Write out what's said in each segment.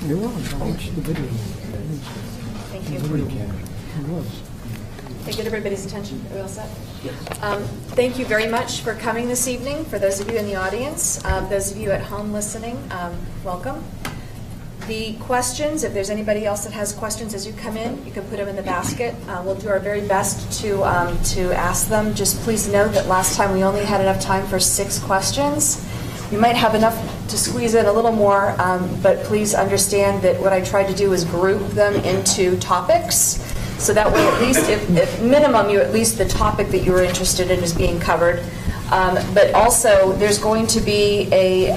It was. I watched the video. Thank you. It was. Did I get everybody's attention? Are we all set? Thank you very much for coming this evening. For those of you in the audience, those of you at home listening, welcome. The questions, if there's anybody else that has questions as you come in, you can put them in the basket. We'll do our very best to ask them. Just please note that last time we only had enough time for 6 questions. You might have enough to squeeze in a little more, but please understand that what I tried to do is group them into topics. So that way, at least, if minimum, you at least the topic that you were interested in is being covered. But also, there's going to be a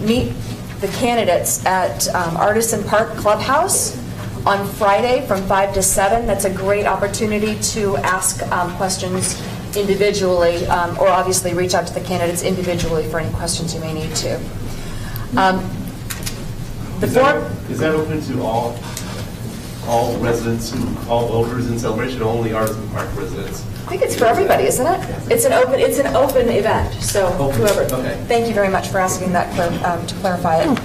meet the candidates at Artisan Park Clubhouse on Friday from 5 to 7. That's a great opportunity to ask questions individually, or obviously reach out to the candidates individually for any questions you may need to. Is that open to all residents, all voters in Celebration, or only Artisan Park residents? I think it's for everybody, isn't it? It's an open event. So whoever. Okay. Thank you very much for asking that to clarify it.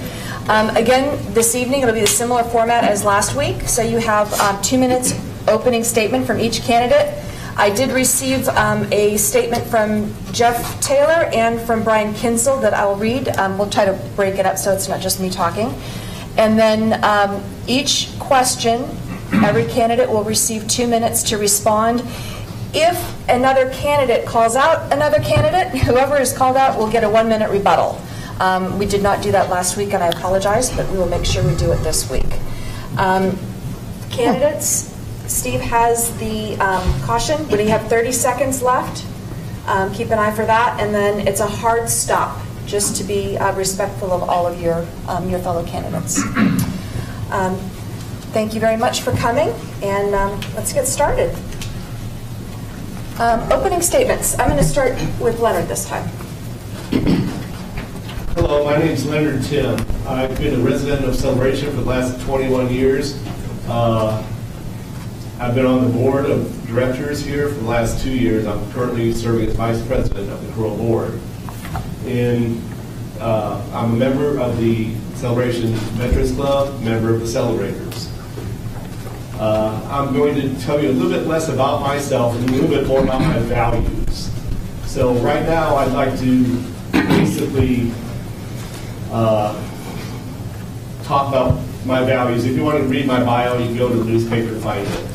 Again, this evening it'll be a similar format as last week. So you have 2 minutes opening statement from each candidate. I did receive a statement from Jeff Taylor and from Brian Kinsel that I will read. We'll try to break it up so it's not just me talking. And then each question, every candidate will receive 2 minutes to respond. If another candidate calls out another candidate, whoever is called out will get a 1-minute rebuttal. We did not do that last week, and I apologize, but we will make sure we do it this week. Candidates, Steve has the caution. When you have 30 seconds left, keep an eye for that, and then it's a hard stop, just to be respectful of all of your fellow candidates. Thank you very much for coming, and let's get started. Opening statements. I'm going to start with Leonard this time. Hello, my name is Leonard Tim. I've been a resident of Celebration for the last 21 years. I've been on the board of directors here for the last 2 years. I'm currently serving as vice president of the CROA board. I'm a member of the Celebration Veterans Club, member of the Celebrators. I'm going to tell you a little bit less about myself and a little bit more about my values. So right now I'd like to basically talk about my values. If you want to read my bio, you can go to the newspaper to find it.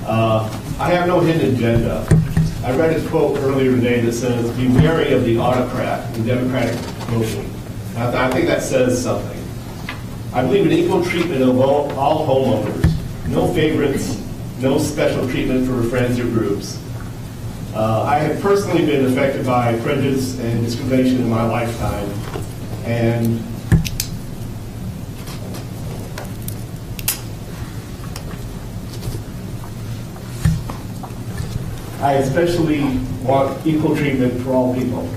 I have no hidden agenda. I read a quote earlier today that says, "Be wary of the autocrat in democratic motion." I think that says something. I believe in equal treatment of all homeowners. No favorites, no special treatment for friends or groups. I have personally been affected by prejudice and discrimination in my lifetime, and I especially want equal treatment for all people.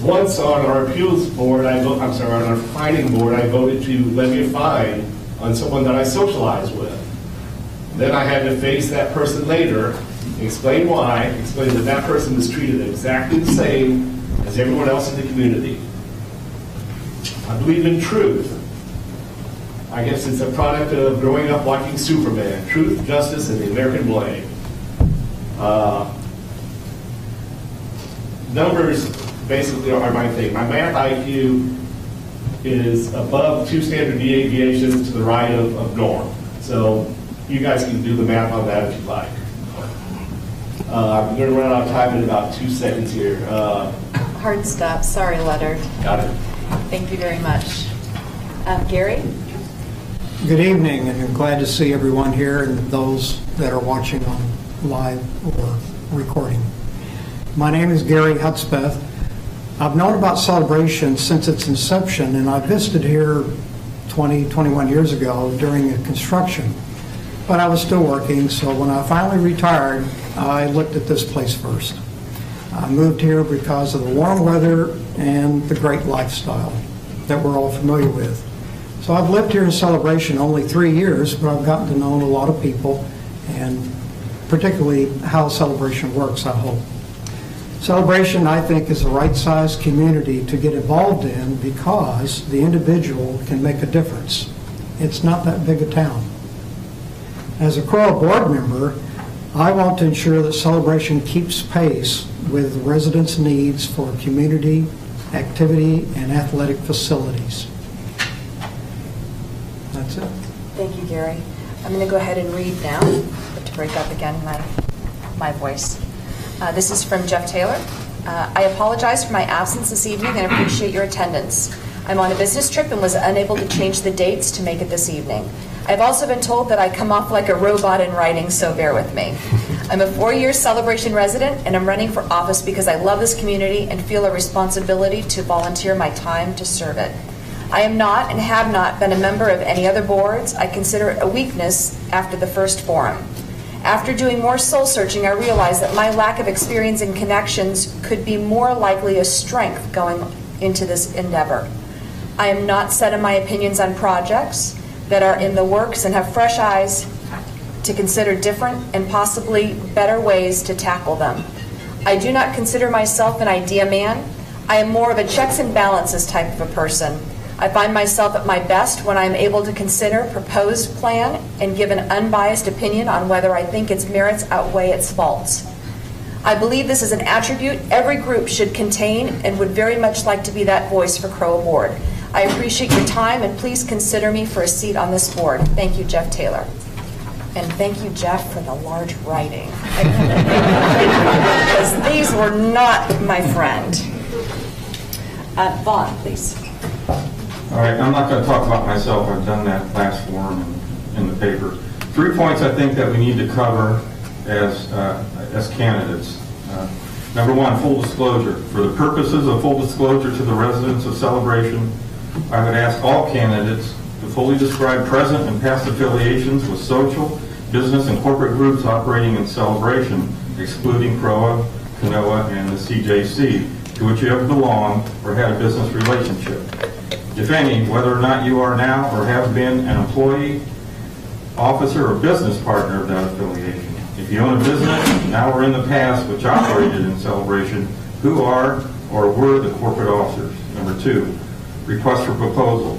Once on our appeals board, on our fining board, I voted to levy a fine on someone that I socialized with. Then I had to face that person later, explain why, explain that that person was treated exactly the same as everyone else in the community. I believe in truth. I guess it's a product of growing up watching Superman. Truth, justice, and the American blame. Numbers basically are my thing. My math IQ is above 2 standard deviations to the right of norm. So you guys can do the math on that if you like. I'm going to run out of time in about 2 seconds here. Hard stop. Sorry, Leonard. Got it. Thank you very much. Gary? Good evening, and I'm glad to see everyone here and those that are watching on live or recording. My name is Gary Hudspeth. I've known about Celebration since its inception, and I visited here 21 years ago during the construction. But I was still working, so when I finally retired, I looked at this place first. I moved here because of the warm weather and the great lifestyle that we're all familiar with. So I've lived here in Celebration only 3 years, but I've gotten to know a lot of people, and particularly how Celebration works, I hope. Celebration, I think, is the right-sized community to get involved in because the individual can make a difference. It's not that big a town. As a CROA board member, I want to ensure that Celebration keeps pace with residents' needs for community, activity, and athletic facilities. That's it. Thank you, Gary. I'm going to go ahead and read now, but to break up again my voice. This is from Jeff Taylor. I apologize for my absence this evening and appreciate your attendance. I'm on a business trip and was unable to change the dates to make it this evening. I've also been told that I come off like a robot in writing, so bear with me. I'm a 4-year Celebration resident, and I'm running for office because I love this community and feel a responsibility to volunteer my time to serve it. I am not and have not been a member of any other boards. I consider it a weakness after the first forum. After doing more soul searching, I realized that my lack of experience and connections could be more likely a strength going into this endeavor. I am not set in my opinions on projects that are in the works and have fresh eyes to consider different and possibly better ways to tackle them. I do not consider myself an idea man. I am more of a checks and balances type of a person. I find myself at my best when I am able to consider proposed plan and give an unbiased opinion on whether I think its merits outweigh its faults. I believe this is an attribute every group should contain and would very much like to be that voice for CROA board. I appreciate your time and please consider me for a seat on this board. Thank you, Jeff Taylor. And thank you, Jeff, for the large writing. Because these were not my friend. Vaughn, please. All right, I'm not going to talk about myself. I've done that last forum in the paper. 3 points I think that we need to cover as candidates. Number one, full disclosure. For the purposes of full disclosure to the residents of Celebration, I would ask all candidates to fully describe present and past affiliations with social, business, and corporate groups operating in Celebration, excluding CROA, CNOA, and the CJC, to which you have belonged or had a business relationship. If any, whether or not you are now or have been an employee, officer, or business partner of that affiliation. If you own a business, now or in the past, which operated in Celebration, who are or were the corporate officers? Number two, request for proposal.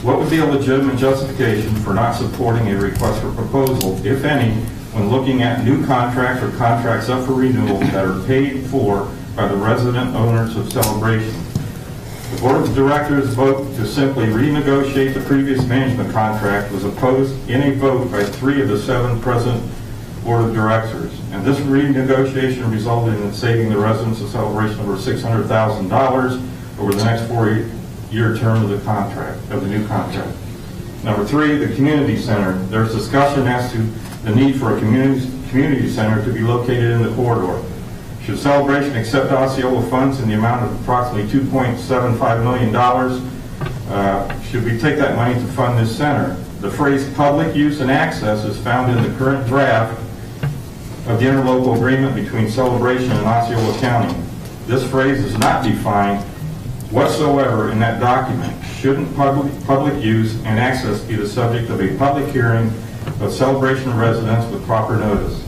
What would be a legitimate justification for not supporting a request for proposal, if any, when looking at new contracts or contracts up for renewal that are paid for by the resident owners of Celebration? The Board of Directors' vote to simply renegotiate the previous management contract was opposed in a vote by 3 of the 7 present Board of Directors. And this renegotiation resulted in saving the residents of Celebration over $600,000 over the next 4-year term of the contract, of the new contract. Number 3, the community center. There's discussion as to the need for a community center to be located in the corridor. Should Celebration accept Osceola funds in the amount of approximately $2.75 million, should we take that money to fund this center? The phrase public use and access is found in the current draft of the interlocal agreement between Celebration and Osceola County. This phrase is not defined whatsoever in that document. Shouldn't public use and access be the subject of a public hearing of Celebration residents with proper notice?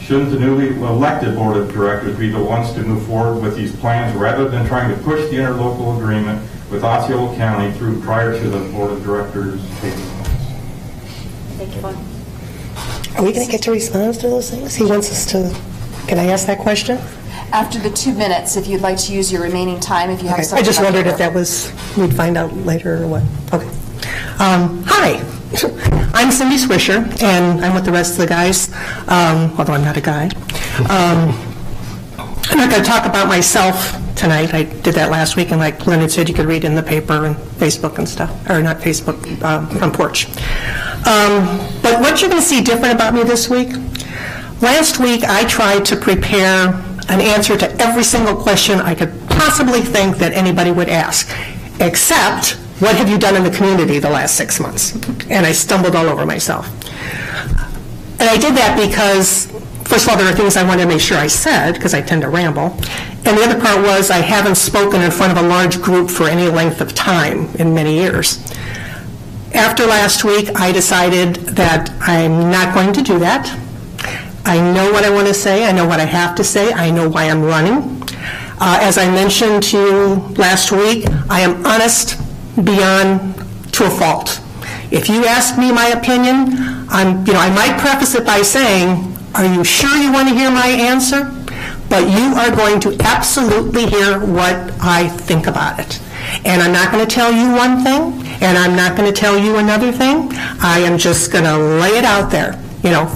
Shouldn't the newly elected Board of Directors be the ones to move forward with these plans rather than trying to push the interlocal agreement with Osceola County through prior to the Board of Directors taking place? Thank you, Vaughn. Are we going to get to respond to those things? He wants us to. Can I ask that question? After the 2 minutes, if you'd like to use your remaining time, if you have Okay. something. I just wondered if that was, we'd find out later or what. Okay. Hi. I'm Cindy Swisher, and I'm with the rest of the guys, although I'm not a guy. I'm not going to talk about myself tonight. I did that last week, and like Leonard said, you could read in the paper and Facebook and stuff, or not Facebook, Front Porch. But what you're going to see different about me this week, last week I tried to prepare an answer to every single question I could possibly think that anybody would ask, except what have you done in the community the last 6 months? And I stumbled all over myself. And I did that because, first of all, there are things I wanted to make sure I said, because I tend to ramble. And the other part was I haven't spoken in front of a large group for any length of time in many years. After last week, I decided that I'm not going to do that. I know what I want to say. I know what I have to say. I know why I'm running. As I mentioned to you last week, I am honest beyond to a fault. If you ask me my opinion, I might preface it by saying, are you sure you want to hear my answer? But you are going to absolutely hear what I think about it. And I'm not going to tell you one thing, and I'm not going to tell you another thing. I am just going to lay it out there,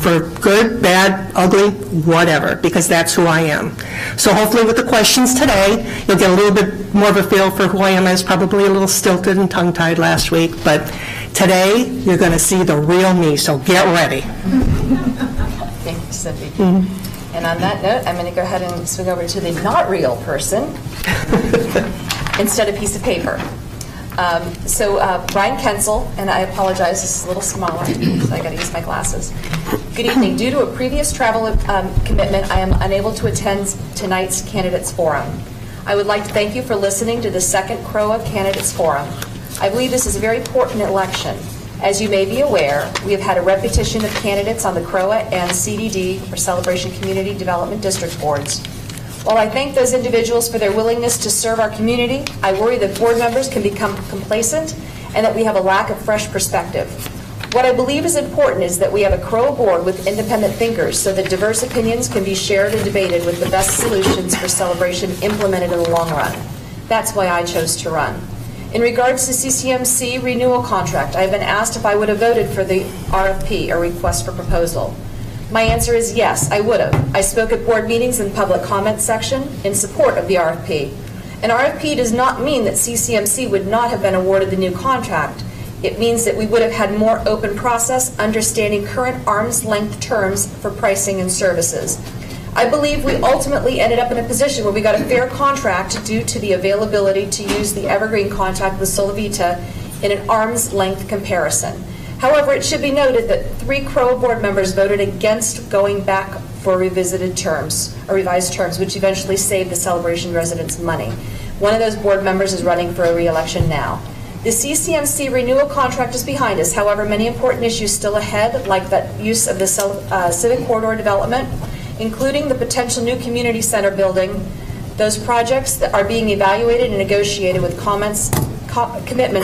for good, bad, ugly, whatever, because that's who I am. So hopefully with the questions today, you'll get a little bit more of a feel for who I am. I was probably a little stilted and tongue-tied last week, but today you're going to see the real me, so get ready. Thank you, Cindy. And on that note, I'm going to go ahead and swing over to the not real person instead of piece of paper. Brian Kensel, and I apologize, this is a little smaller, so I got to use my glasses. Good evening. Due to a previous travel commitment, I am unable to attend tonight's Candidates Forum. I would like to thank you for listening to the second CROA Candidates Forum. I believe this is a very important election. As you may be aware, we have had a repetition of candidates on the CROA and CDD, or Celebration Community Development District boards. While I thank those individuals for their willingness to serve our community, I worry that board members can become complacent and that we have a lack of fresh perspective. What I believe is important is that we have a CROA board with independent thinkers so that diverse opinions can be shared and debated with the best solutions for Celebration implemented in the long run. That's why I chose to run. In regards to CCMC renewal contract, I have been asked if I would have voted for the RFP, or request for proposal. My answer is yes, I would have. I spoke at board meetings and public comment section in support of the RFP. An RFP does not mean that CCMC would not have been awarded the new contract. It means that we would have had more open process, understanding current arm's length terms for pricing and services. I believe we ultimately ended up in a position where we got a fair contract due to the availability to use the Evergreen contract with Solvita in an arm's length comparison. However, it should be noted that 3 CROA board members voted against going back for revisited terms, or revised terms, which eventually saved the Celebration residents money. One of those board members is running for a re-election now. The CCMC renewal contract is behind us. However, many important issues still ahead, like the use of the civic corridor development, including the potential new community center building. Those projects that are being evaluated and negotiated with commitments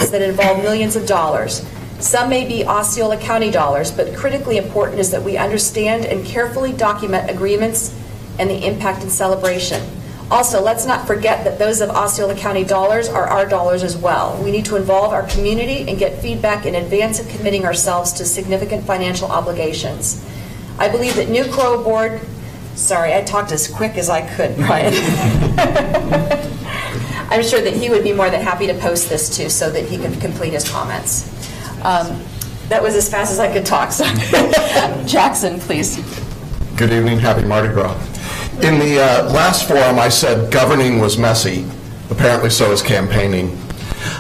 that involve millions of dollars. Some may be Osceola County dollars, but critically important is that we understand and carefully document agreements and the impact in Celebration. Also, let's not forget that those of Osceola County dollars are our dollars as well. We need to involve our community and get feedback in advance of committing ourselves to significant financial obligations. I believe that new CROA board, sorry, I talked as quick as I could, Brian. I'm sure that he would be more than happy to post this too so that he can complete his comments. That was as fast as I could talk. So. Jackson, please. Good evening. Happy Mardi Gras. In the last forum, I said governing was messy. Apparently so is campaigning.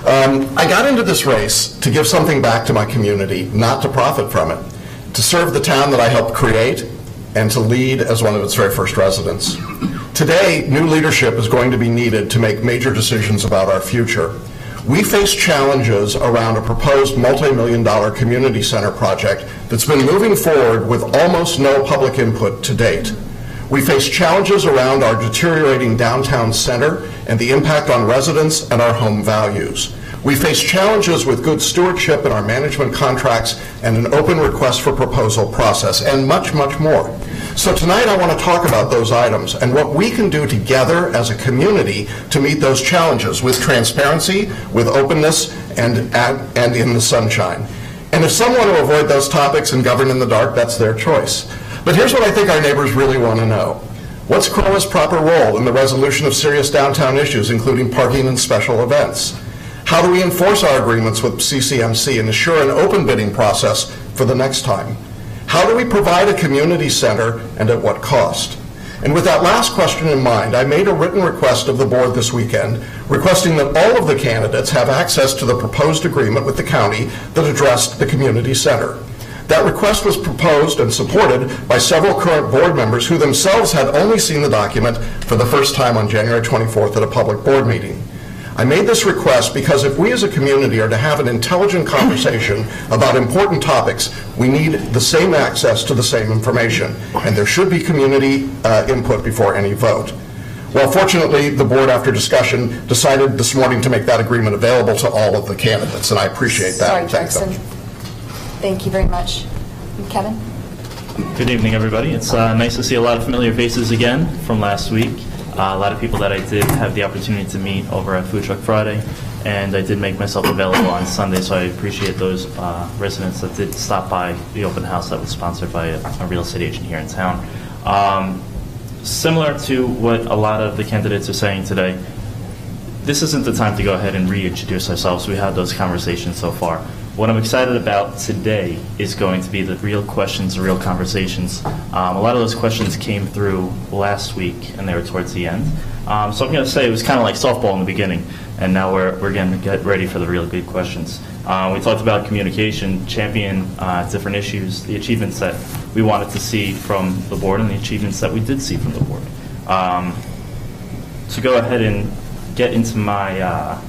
I got into this race to give something back to my community, not to profit from it, to serve the town that I helped create, and to lead as one of its very first residents. Today, new leadership is going to be needed to make major decisions about our future. We face challenges around a proposed multi-million-dollar community center project that's been moving forward with almost no public input to date. We face challenges around our deteriorating downtown center and the impact on residents and our home values. We face challenges with good stewardship in our management contracts and an open request for proposal process, and much, much more. So tonight I want to talk about those items and what we can do together as a community to meet those challenges with transparency, with openness, and in the sunshine. And if some want to avoid those topics and govern in the dark, that's their choice. But here's what I think our neighbors really want to know. What's CROA's proper role in the resolution of serious downtown issues, including parking and special events? How do we enforce our agreements with CCMC and assure an open bidding process for the next time? How do we provide a community center, and at what cost? And with that last question in mind, I made a written request of the board this weekend, requesting that all of the candidates have access to the proposed agreement with the county that addressed the community center. That request was proposed and supported by several current board members who themselves had only seen the document for the first time on January 24th at a public board meeting. I made this request because if we as a community are to have an intelligent conversation about important topics, we need the same access to the same information, and there should be community input before any vote. Well, fortunately, the board, after discussion, decided this morning to make that agreement available to all of the candidates, and I appreciate that. Sorry, Jackson. Thank you very much. Kevin? Good evening, everybody. It's nice to see a lot of familiar faces again from last week. A lot of people that I did have the opportunity to meet over at Food Truck Friday, and I did make myself available on Sunday, so I appreciate those residents that did stop by the open house that was sponsored by a real estate agent here in town. Similar to what a lot of the candidates are saying today, this isn't the time to go ahead and reintroduce ourselves. We had those conversations so far. What I'm excited about today is going to be the real questions, the real conversations. A lot of those questions came through last week, and they were towards the end. So I'm going to say it was kind of like softball in the beginning, and now we're going to get ready for the real good questions. We talked about communication, champion different issues, the achievements that we wanted to see from the board, and the achievements that we did see from the board. To go ahead and get into my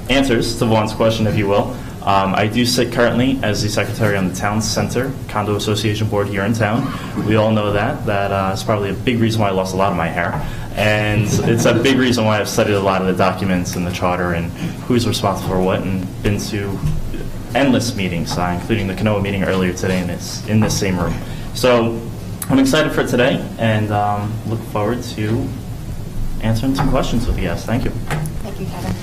answers to Vaughn's question, if you will. I do sit currently as the secretary on the Town Center Condo Association Board here in town. We all know that. That is probably a big reason why I lost a lot of my hair. And it's a big reason why I've studied a lot of the documents and the charter and who's responsible for what, and been to endless meetings, including the CROA meeting earlier today in this same room. So I'm excited for today, and look forward to answering some questions with you guys. Thank you. Thank you, Kevin.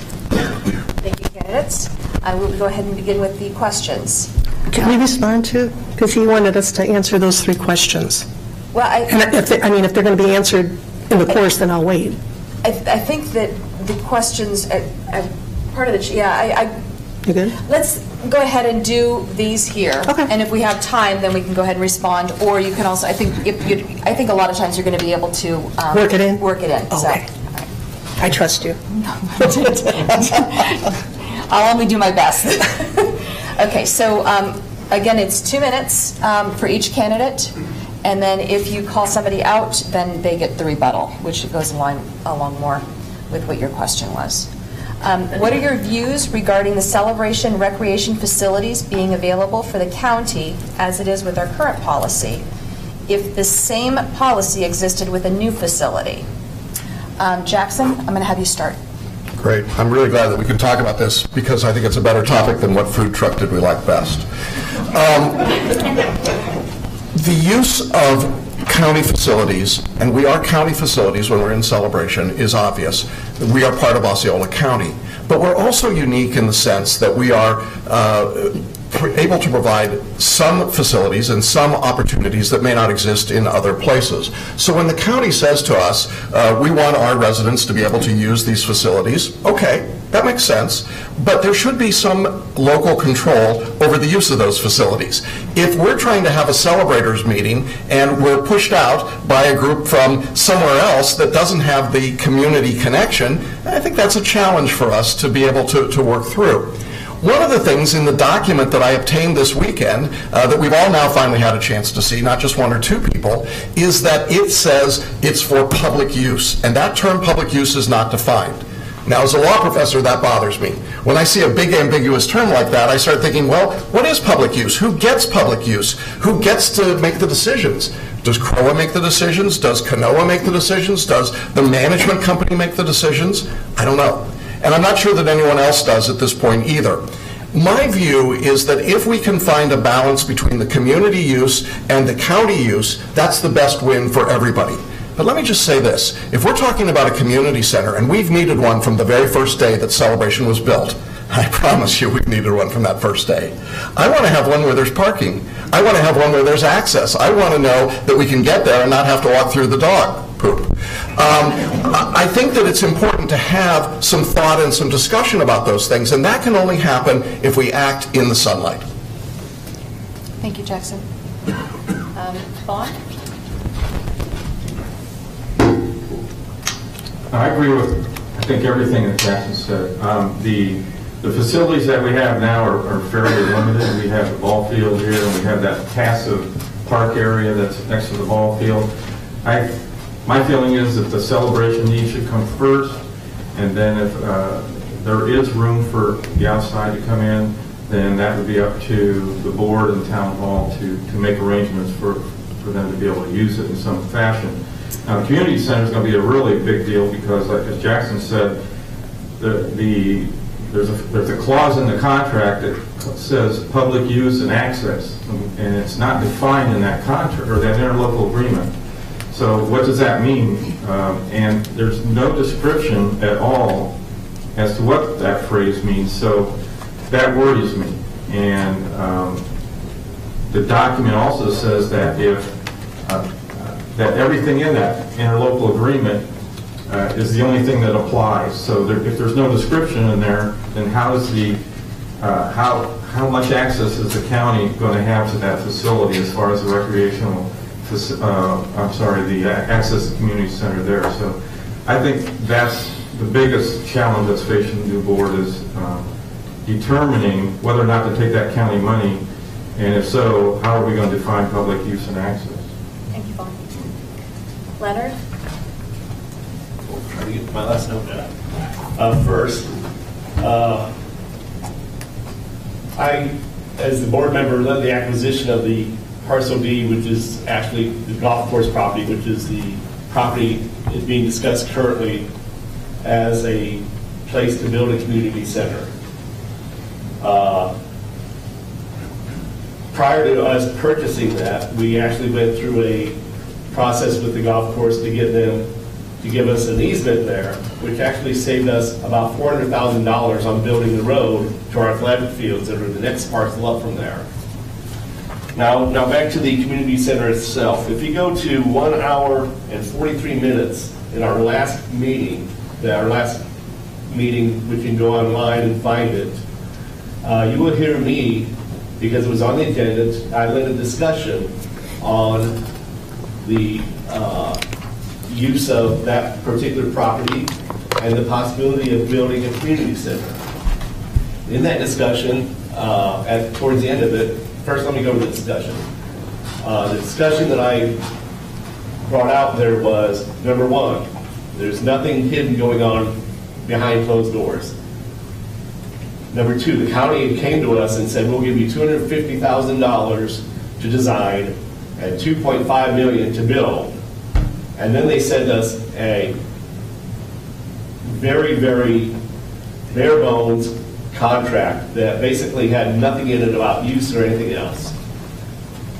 Thank you, candidates. I will go ahead and begin with the questions. Can we respond to? Because he wanted us to answer those 3 questions. Well, if they're going to be answered in the course, then I'll wait. I think that the questions, part of the, You good? let's go ahead and do these here. Okay. And if we have time, then we can go ahead and respond. Or you can also, I think a lot of times you're going to be able to Work it in? Work it in. Okay. So. I trust you. I'll only do my best. Okay, so again, it's 2 minutes for each candidate, and then if you call somebody out, then they get the rebuttal, which goes along more with what your question was. What are your views regarding the celebration recreation facilities being available for the county as it is with our current policy, if the same policy existed with a new facility? Jackson, I'm going to have you start. Great. I'm really glad that we can talk about this because I think it's a better topic than what food truck did we like best. The use of county facilities, and we are county facilities when we're in celebration, is obvious. We are part of Osceola County. But we're also unique in the sense that we are able to provide some facilities and some opportunities that may not exist in other places. So when the county says to us, we want our residents to be able to use these facilities, okay, that makes sense, but there should be some local control over the use of those facilities. If we're trying to have a celebrators meeting and we're pushed out by a group from somewhere else that doesn't have the community connection, I think that's a challenge for us to be able to work through. One of the things in the document that I obtained this weekend, that we've all now finally had a chance to see, not just 1 or 2 people, is that it says it's for public use, and that term public use is not defined. Now, as a law professor, that bothers me. When I see a big ambiguous term like that, I start thinking, well, what is public use? Who gets public use? Who gets to make the decisions? Does CROA make the decisions? Does CROA make the decisions? Does the management company make the decisions? I don't know. And I'm not sure that anyone else does at this point either. My view is that if we can find a balance between the community use and the county use, that's the best win for everybody. But let me just say this. If we're talking about a community center, and we've needed one from the very first day that Celebration was built, I promise you we've needed one from that first day. I want to have one where there's parking. I want to have one where there's access. I want to know that we can get there and not have to walk through the dog poop. I think that it's important to have some thought and some discussion about those things, and that can only happen if we act in the sunlight. Thank you, Jackson. Vaughn? I agree with, I think, everything that Jackson said. The facilities that we have now are fairly limited. We have the ball field here, and we have that passive park area that's next to the ball field. My feeling is that the celebration needs should come first, and then if there is room for the outside to come in, then that would be up to the board and town hall to make arrangements for them to be able to use it in some fashion. Now, the community center is going to be a really big deal because, like as Jackson said, there's a clause in the contract that says public use and access, and it's not defined in that contract or that interlocal agreement. So what does that mean? And there's no description at all as to what that phrase means. So that worries me. And the document also says that that everything in that interlocal agreement is the only thing that applies. So if there's no description in there, then how much access is the county going to have to that facility as far as the recreational, the access to the community center there? So I think that's the biggest challenge that's facing the new board is determining whether or not to take that county money, and if so, how are we going to define public use and access? Thank you, Paul. Leonard? Trying to get my last note down. First, I, as the board member, led the acquisition of the parcel D, which is actually the golf course property, which is the property is being discussed currently as a place to build a community center. Prior to us purchasing that, we actually went through a process with the golf course to get them to give us an easement there, which actually saved us about $400,000 on building the road to our athletic fields that are the next parcel up from there. Now back to the community center itself. If you go to 1 hour and 43 minutes in our last meeting, which you can go online and find it, you will hear me, because it was on the agenda, I led a discussion on the use of that particular property and the possibility of building a community center. In that discussion, towards the end of it, first let me go to the discussion. The discussion that I brought out there was, number one, there's nothing hidden going on behind closed doors. Number two, the county came to us and said, we'll give you $250,000 to design and $2.5 million to build. And then they sent us a very, very bare bones contract that basically had nothing in it about use or anything else.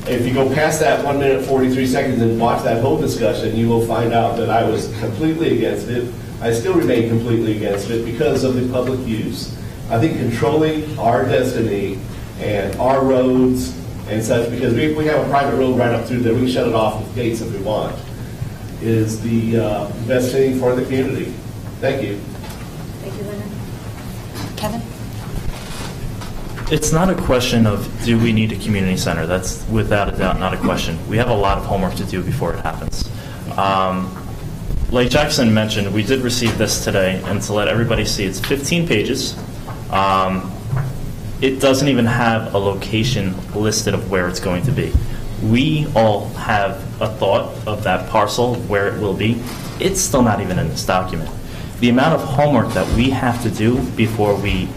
If you go past that 1 minute 43 seconds and watch that whole discussion, you will find out that I was completely against it. I still remain completely against it because of the public use. I think controlling our destiny and our roads and such, because we have a private road right up through there, we can shut it off with gates if we want, is the best thing for the community. Thank you. Thank you, Leonard. Kevin? It's not a question of do we need a community center. That's without a doubt not a question. We have a lot of homework to do before it happens. Like Jackson mentioned, we did receive this today, and to let everybody see, it's 15 pages. It doesn't even have a location listed of where it's going to be. We all have a thought of that parcel, where it will be. It's still not even in this document. The amount of homework that we have to do before we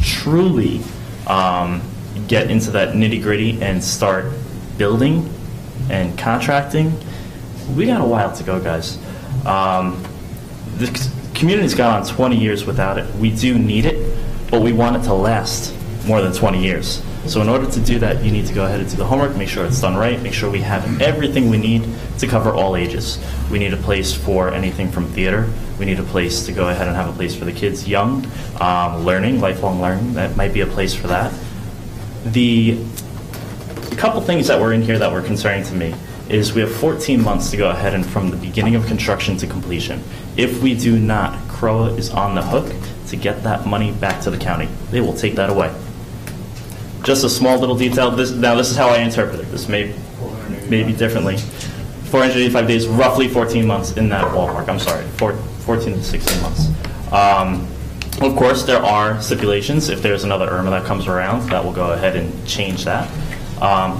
truly get into that nitty-gritty and start building and contracting, we got a while to go, guys. The community's gone on 20 years without it. We do need it, but we want it to last more than 20 years. So in order to do that, you need to go ahead and do the homework, make sure it's done right, make sure we have everything we need to cover all ages. We need a place for anything from theater. We need a place to go ahead and have a place for the kids young, learning, lifelong learning. That might be a place for that. The couple things that were in here that were concerning to me is we have 14 months to go ahead and from the beginning of construction to completion. If we do not, CROA is on the hook to get that money back to the county. They will take that away. Just a small little detail. This is how I interpret it. This may be differently. 485 days, roughly 14 months in that ballpark. I'm sorry, 14 to 16 months. Of course, there are stipulations. If there's another Irma that comes around, that will go ahead and change that.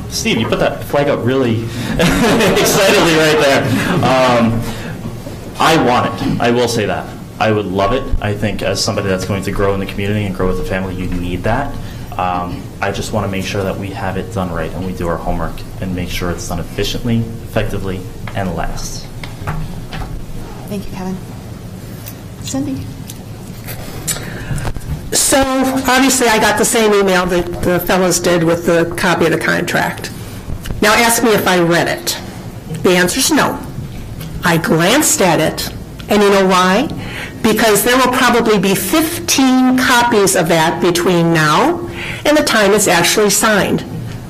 Steve, you put that flag up really excitedly right there. I want it. I will say that. I would love it. I think as somebody that's going to grow in the community and grow with the family, you need that. I just want to make sure that we have it done right and we do our homework and make sure it's done efficiently, effectively, and lasts. Thank you, Kevin. Cindy? So obviously I got the same email that the fellows did with the copy of the contract. Now ask me if I read it. The answer is no. I glanced at it, and you know why? Because there will probably be 15 copies of that between now and the time it's actually signed.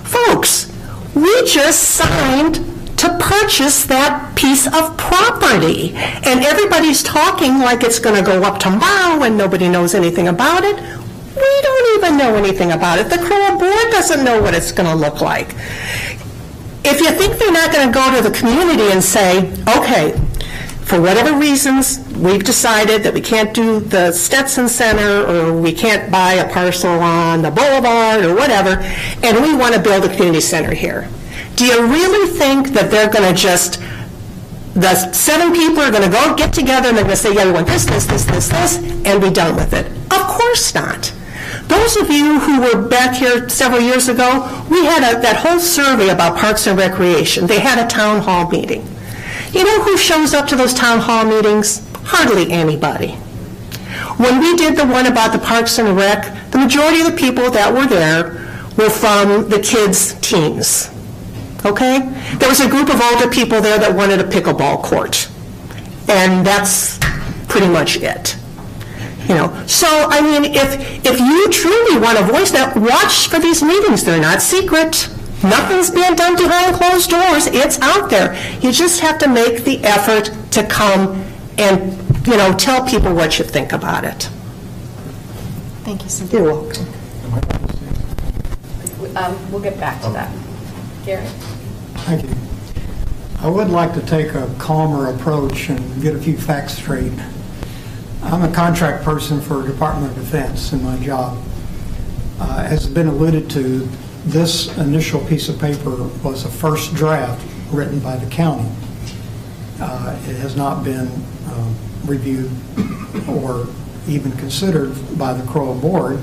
Folks, we just signed to purchase that piece of property, and everybody's talking like it's going to go up tomorrow and nobody knows anything about it. We don't even know anything about it. The CROA board doesn't know what it's going to look like. If you think they're not going to go to the community and say, okay, for whatever reasons, we've decided that we can't do the Stetson Center, or we can't buy a parcel on the boulevard or whatever, and we want to build a community center here. Do you really think that they're going to just, the 7 people are going to go get together and they're going to say, yeah, we want this, this, this, this, this, and be done with it? Of course not. Those of you who were back here several years ago, we had that whole survey about Parks and Recreation. They had a town hall meeting. You know who shows up to those town hall meetings? Hardly anybody. When we did the one about the Parks and Rec, the majority of the people that were there were from the kids' teams. Okay? There was a group of older people there that wanted a pickleball court. And that's pretty much it. You know, so I mean, if you truly want to voice that, watch for these meetings. They're not secret. Nothing's being done behind closed doors. It's out there. You just have to make the effort to come and, you know, tell people what you think about it. Thank you, Cynthia. You're welcome. We'll get back to that. Gary? Thank you. I would like to take a calmer approach and get a few facts straight. I'm a contract person for Department of Defense in my job. As has been alluded to, this initial piece of paper was a first draft written by the county. It has not been reviewed or even considered by the CROA board.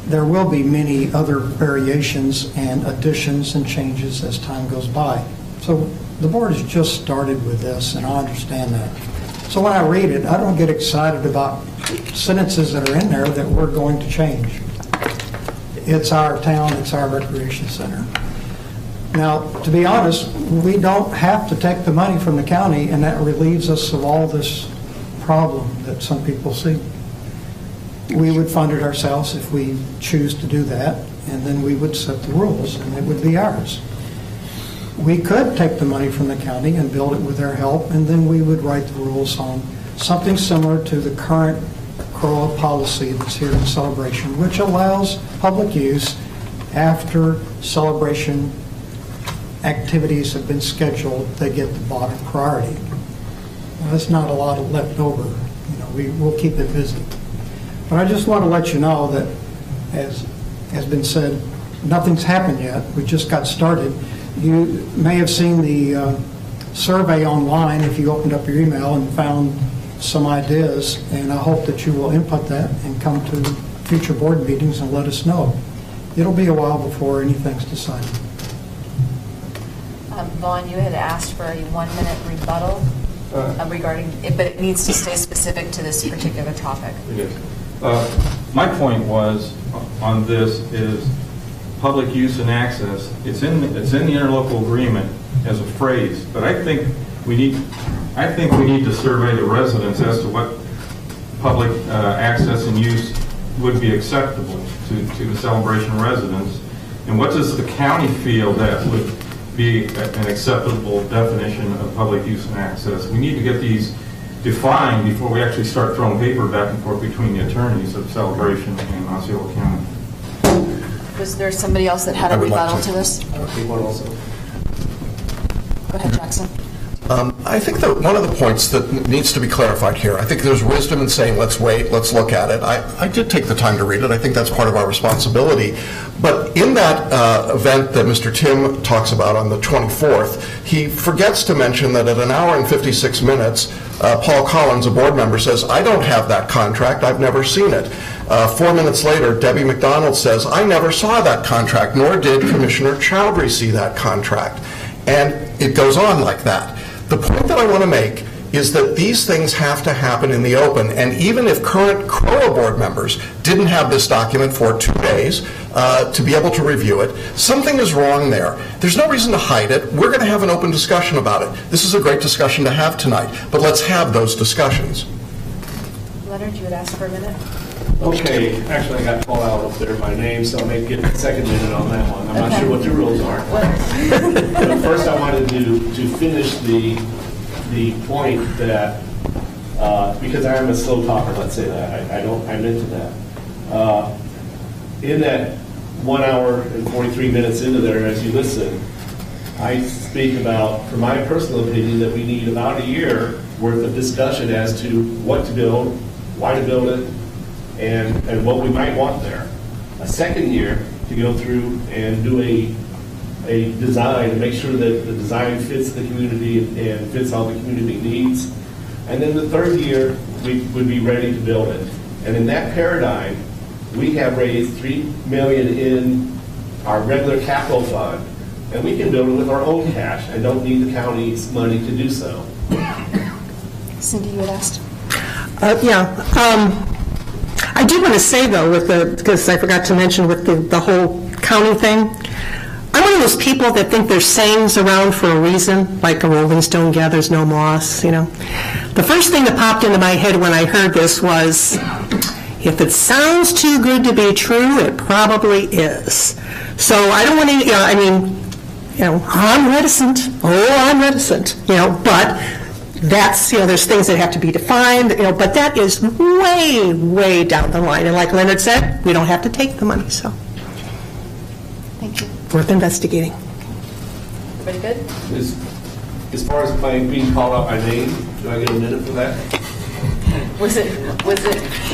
There will be many other variations and additions and changes as time goes by. So the board has just started with this, and I understand that. So when I read it, I don't get excited about sentences that are in there that we're going to change. It's our town, it's our recreation center. Now, to be honest, we don't have to take the money from the county, and that relieves us of all this problem that some people see. We would fund it ourselves if we choose to do that, and then we would set the rules, and it would be ours. We could take the money from the county and build it with their help, and then we would write the rules on something similar to the current CROA policy that's here in Celebration, which allows public use after Celebration activities have been scheduled. They get the bottom priority. Now, that's not a lot of left over. You know, we'll keep it busy. But I just want to let you know that, as has been said, nothing's happened yet. We just got started. You may have seen the survey online if you opened up your email and found some ideas, and I hope that you will input that and come to future board meetings and let us know. It'll be a while before anything's decided. Vaughn, you had asked for a 1-minute rebuttal regarding it, but it needs to stay specific to this particular topic. It is. My point was on this is public use and access. It's in the interlocal agreement as a phrase, but I think we need to survey the residents as to what public access and use would be acceptable to the Celebration residents, and what does the county feel that would be an acceptable definition of public use and access. We need to get these defined before we actually start throwing paper back and forth between the attorneys of Celebration and Osceola County. Was there somebody else that had a rebuttal to this? I would take one also. Go ahead, Jackson. I think that one of the points that needs to be clarified here, I think there's wisdom in saying, let's wait, let's look at it. I did take the time to read it. I think that's part of our responsibility. But in that event that Mr. Tim talks about on the 24th, he forgets to mention that at an hour and 56 minutes, Paul Collins, a board member, says, I don't have that contract. I've never seen it. 4 minutes later, Debbie McDonald says, I never saw that contract, nor did Commissioner Chowdhury see that contract. And it goes on like that. The point that I want to make is that these things have to happen in the open, and even if current CROA board members didn't have this document for 2 days to be able to review it, something is wrong there. There's no reason to hide it. We're going to have an open discussion about it. This is a great discussion to have tonight, but let's have those discussions. Leonard, you would ask for a minute? Okay, actually I got called out up there by name, so I may get a second minute on that one. I'm not sure what the rules are. But first I wanted to finish the point that, because I am a slow talker, let's say that, I'm into that. In that 1 hour and 43 minutes into there, as you listen, I speak about, for my personal opinion, that we need about a year worth of discussion as to what to build, why to build it, and what we might want there. A second year to go through and do a design to make sure that the design fits the community and fits all the community needs. And then the third year, we would be ready to build it. And in that paradigm, we have raised $3 million in our regular capital fund, and we can build it with our own cash and don't need the county's money to do so. Cindy, you had asked? I do want to say, though, because I forgot to mention with the whole county thing, I'm one of those people that think there's sayings around for a reason, like a rolling stone gathers no moss, you know. The first thing that popped into my head when I heard this was, if it sounds too good to be true, it probably is. So I don't want to, I'm reticent. I'm reticent, but that's, there's things that have to be defined, but that is way, way down the line. And like Leonard said, we don't have to take the money, so. Thank you. Worth investigating. Everybody good? As far as my being called out by name, do I get a minute for that? Was it,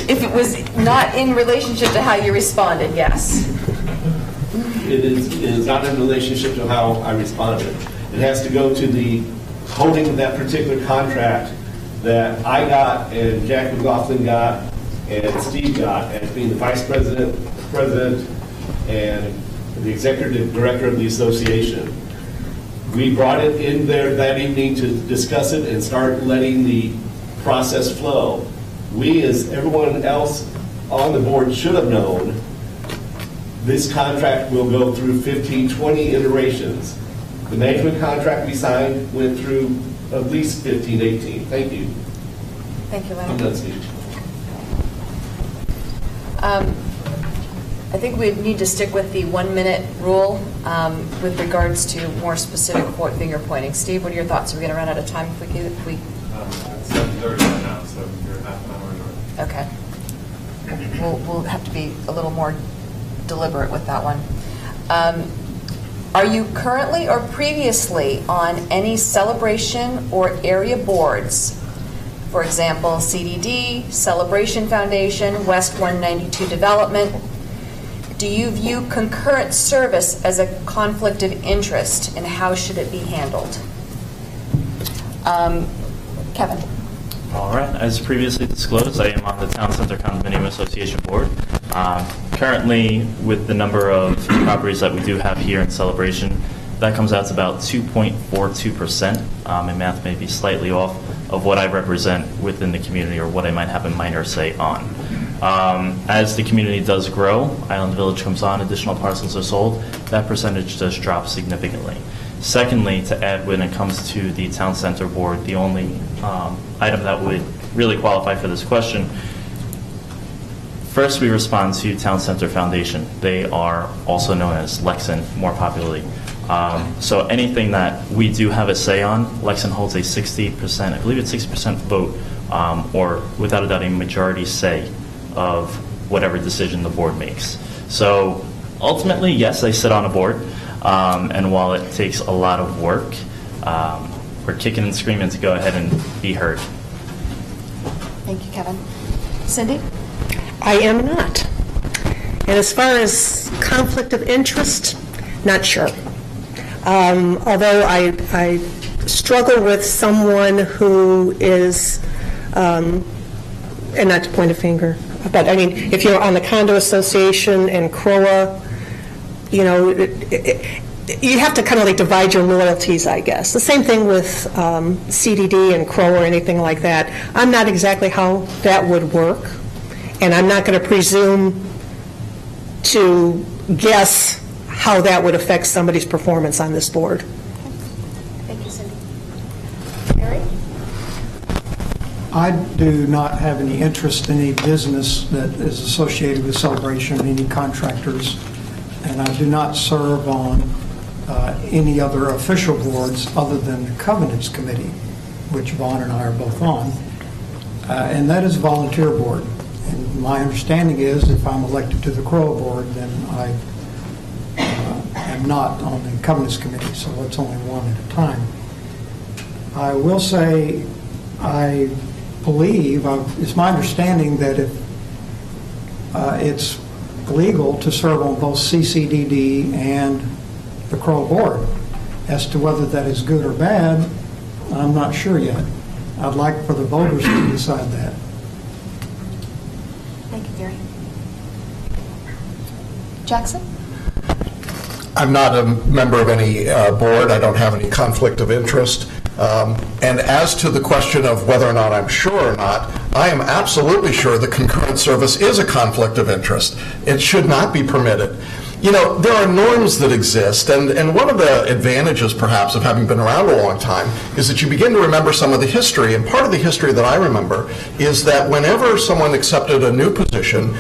if it was not in relationship to how you responded, yes. It is not in relationship to how I responded. It has to go to the holding of that particular contract that I got and Jack McLaughlin got and Steve got as being the vice president, and the executive director of the association. We brought it in there that evening to discuss it and start letting the process flow. We, as everyone else on the board should have known, this contract will go through 15, 20 iterations. The management contract we signed went through at least 15, 18. Thank you. Thank you, I'm Leonard. done speaking. I think we need to stick with the 1 minute rule with regards to more specific finger pointing. Steve, what are your thoughts? Are we going to run out of time if we It's 7:30 right now, so you're half an hour short. Okay. We'll have to be a little more deliberate with that one. Are you currently or previously on any celebration or area boards? For example, CDD, Celebration Foundation, West 192 Development. Do you view concurrent service as a conflict of interest, and how should it be handled? Kevin. All right. As previously disclosed, I am on the Town Center Condominium Association Board. Currently, with the number of properties that we do have here in Celebration, that comes out to about 2.42%. My math may be slightly off of what I represent within the community or what I might have a minor say on. As the community does grow, Island Village comes on, additional parcels are sold, that percentage does drop significantly. Secondly, to add when it comes to the Town Center Board, the only item that would really qualify for this question, first we respond to Town Center Foundation. They are also known as Lexan more popularly. So anything that we do have a say on, Lexan holds a 60%, I believe it's 60% vote, or without a doubt a majority say of whatever decision the board makes. So ultimately, yes, I sit on a board, and while it takes a lot of work, we're kicking and screaming to go ahead and be heard. Thank you, Kevin. Cindy? I am not. And as far as conflict of interest, not sure. Although I struggle with someone who is, and not to point a finger, but I mean, if you're on the condo association and CROA, you know, you have to kind of like divide your loyalties, I guess. The same thing with CDD and CROA or anything like that. I'm not exactly how that would work, and I'm not going to presume to guess how that would affect somebody's performance on this board. Thank you, Cindy. Harry? I do not have any interest in any business that is associated with Celebration, any contractors, and I do not serve on any other official boards other than the Covenants Committee, which Vaughn and I are both on, and that is a volunteer board. And my understanding is if I'm elected to the CROA board, then I am not on the Covenants Committee, so it's only one at a time. I will say I believe, it's my understanding that if it's legal to serve on both CCDD and the CROA board. As to whether that is good or bad, I'm not sure yet. I'd like for the voters to decide that. Thank you, Gary. Jackson? I'm not a member of any board. I don't have any conflict of interest. And as to the question of whether or not I'm sure or not, I am absolutely sure that concurrent service is a conflict of interest. It should not be permitted. You know, there are norms that exist, and one of the advantages, perhaps, of having been around a long time is that you begin to remember some of the history. And part of the history that I remember is that whenever someone accepted a new position,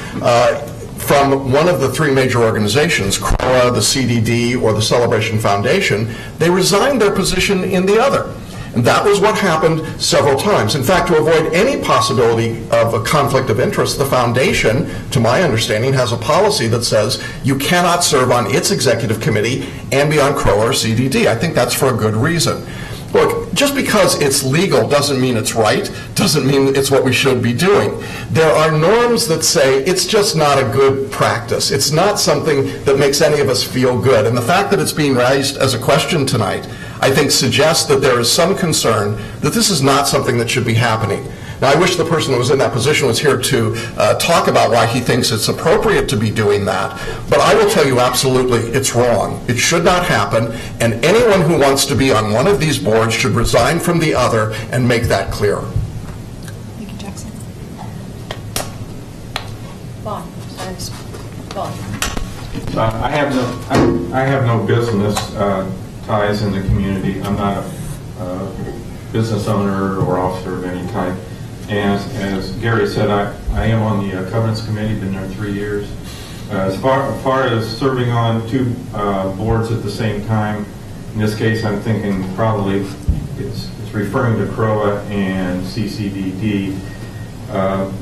from one of the three major organizations, CROA, the CDD, or the Celebration Foundation, they resigned their position in the other. And that was what happened several times. In fact, to avoid any possibility of a conflict of interest, the foundation, to my understanding, has a policy that says you cannot serve on its executive committee and be on CROA or CDD. I think that's for a good reason. Look, just because it's legal doesn't mean it's right, doesn't mean it's what we should be doing. There are norms that say it's just not a good practice. It's not something that makes any of us feel good. And the fact that it's being raised as a question tonight, I think, suggests that there is some concern that this is not something that should be happening. Now, I wish the person that was in that position was here to talk about why he thinks it's appropriate to be doing that. But I will tell you absolutely it's wrong. It should not happen. And anyone who wants to be on one of these boards should resign from the other and make that clear. Thank you, Jackson. Vaughn. I have no business ties in the community. I'm not a business owner or officer of any type. And as Gary said, I am on the Covenants Committee, been there 3 years. As far as serving on two boards at the same time, in this case I'm thinking probably it's referring to CROA and CCDD.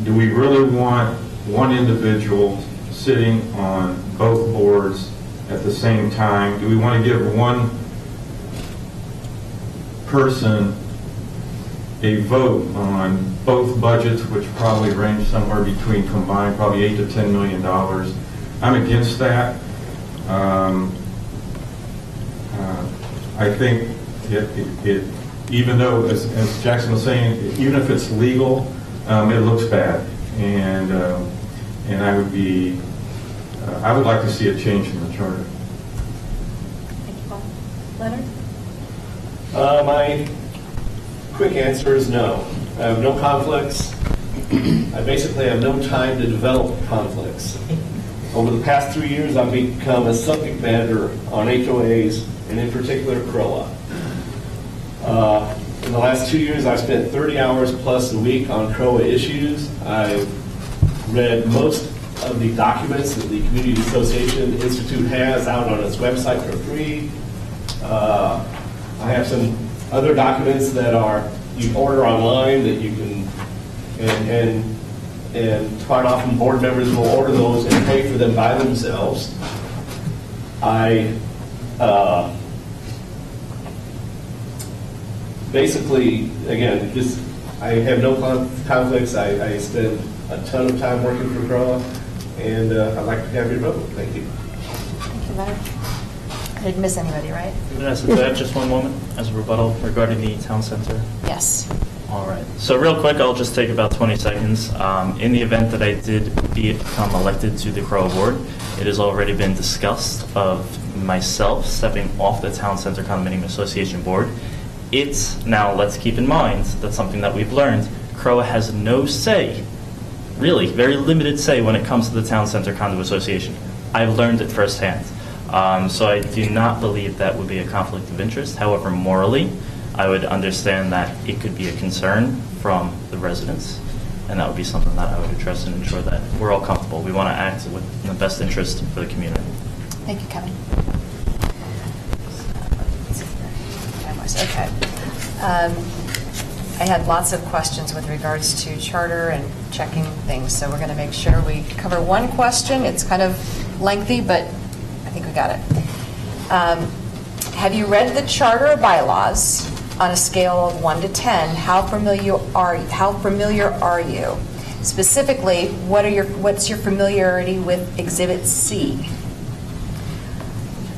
Do we really want one individual sitting on both boards at the same time? Do we want to give one person a vote on both budgets, which probably range somewhere between combined probably $8 to $10 million? I'm against that. I think it even though, as Jackson was saying, even if it's legal, it looks bad, and I would like to see a change in the charter. Thank you, Paul. Leonard? My quick answer is no. I have no conflicts. I basically have no time to develop conflicts. Over the past 3 years, I've become a subject matter on HOAs, and in particular, CROA. In the last 2 years, I've spent 30 hours plus a week on CROA issues. I've read most of the documents that the Community Association Institute has out on its website for free. I have some other documents that you can order online that you can, and quite often board members will order those and pay for them by themselves. basically, again, I have no conflicts. I spend a ton of time working for CROA, and I'd like to have your vote. Thank you. Thank you, Leonard. I didn't miss anybody, right? Vanessa, could I have just one moment as a rebuttal regarding the town center? Yes. All right. So real quick, I'll just take about 20 seconds. In the event that I did become elected to the CROA board, it has already been discussed of myself stepping off the Town Center Condominium Association board. Now, let's keep in mind, that's something that we've learned, CROA has no say, really, very limited say when it comes to the Town Center Condo Association. I've learned it firsthand. So I do not believe that would be a conflict of interest. However, morally, I would understand that it could be a concern from the residents, and that would be something that I would address and ensure that we're all comfortable. We want to act in the best interest for the community. Thank you, Kevin. Okay. I had lots of questions with regards to charter and checking things, so we're going to make sure we cover one question. It's kind of lengthy, but I think we got it. Have you read the charter bylaws on a scale of 1 to 10? How familiar are you? Specifically, what's your familiarity with Exhibit C?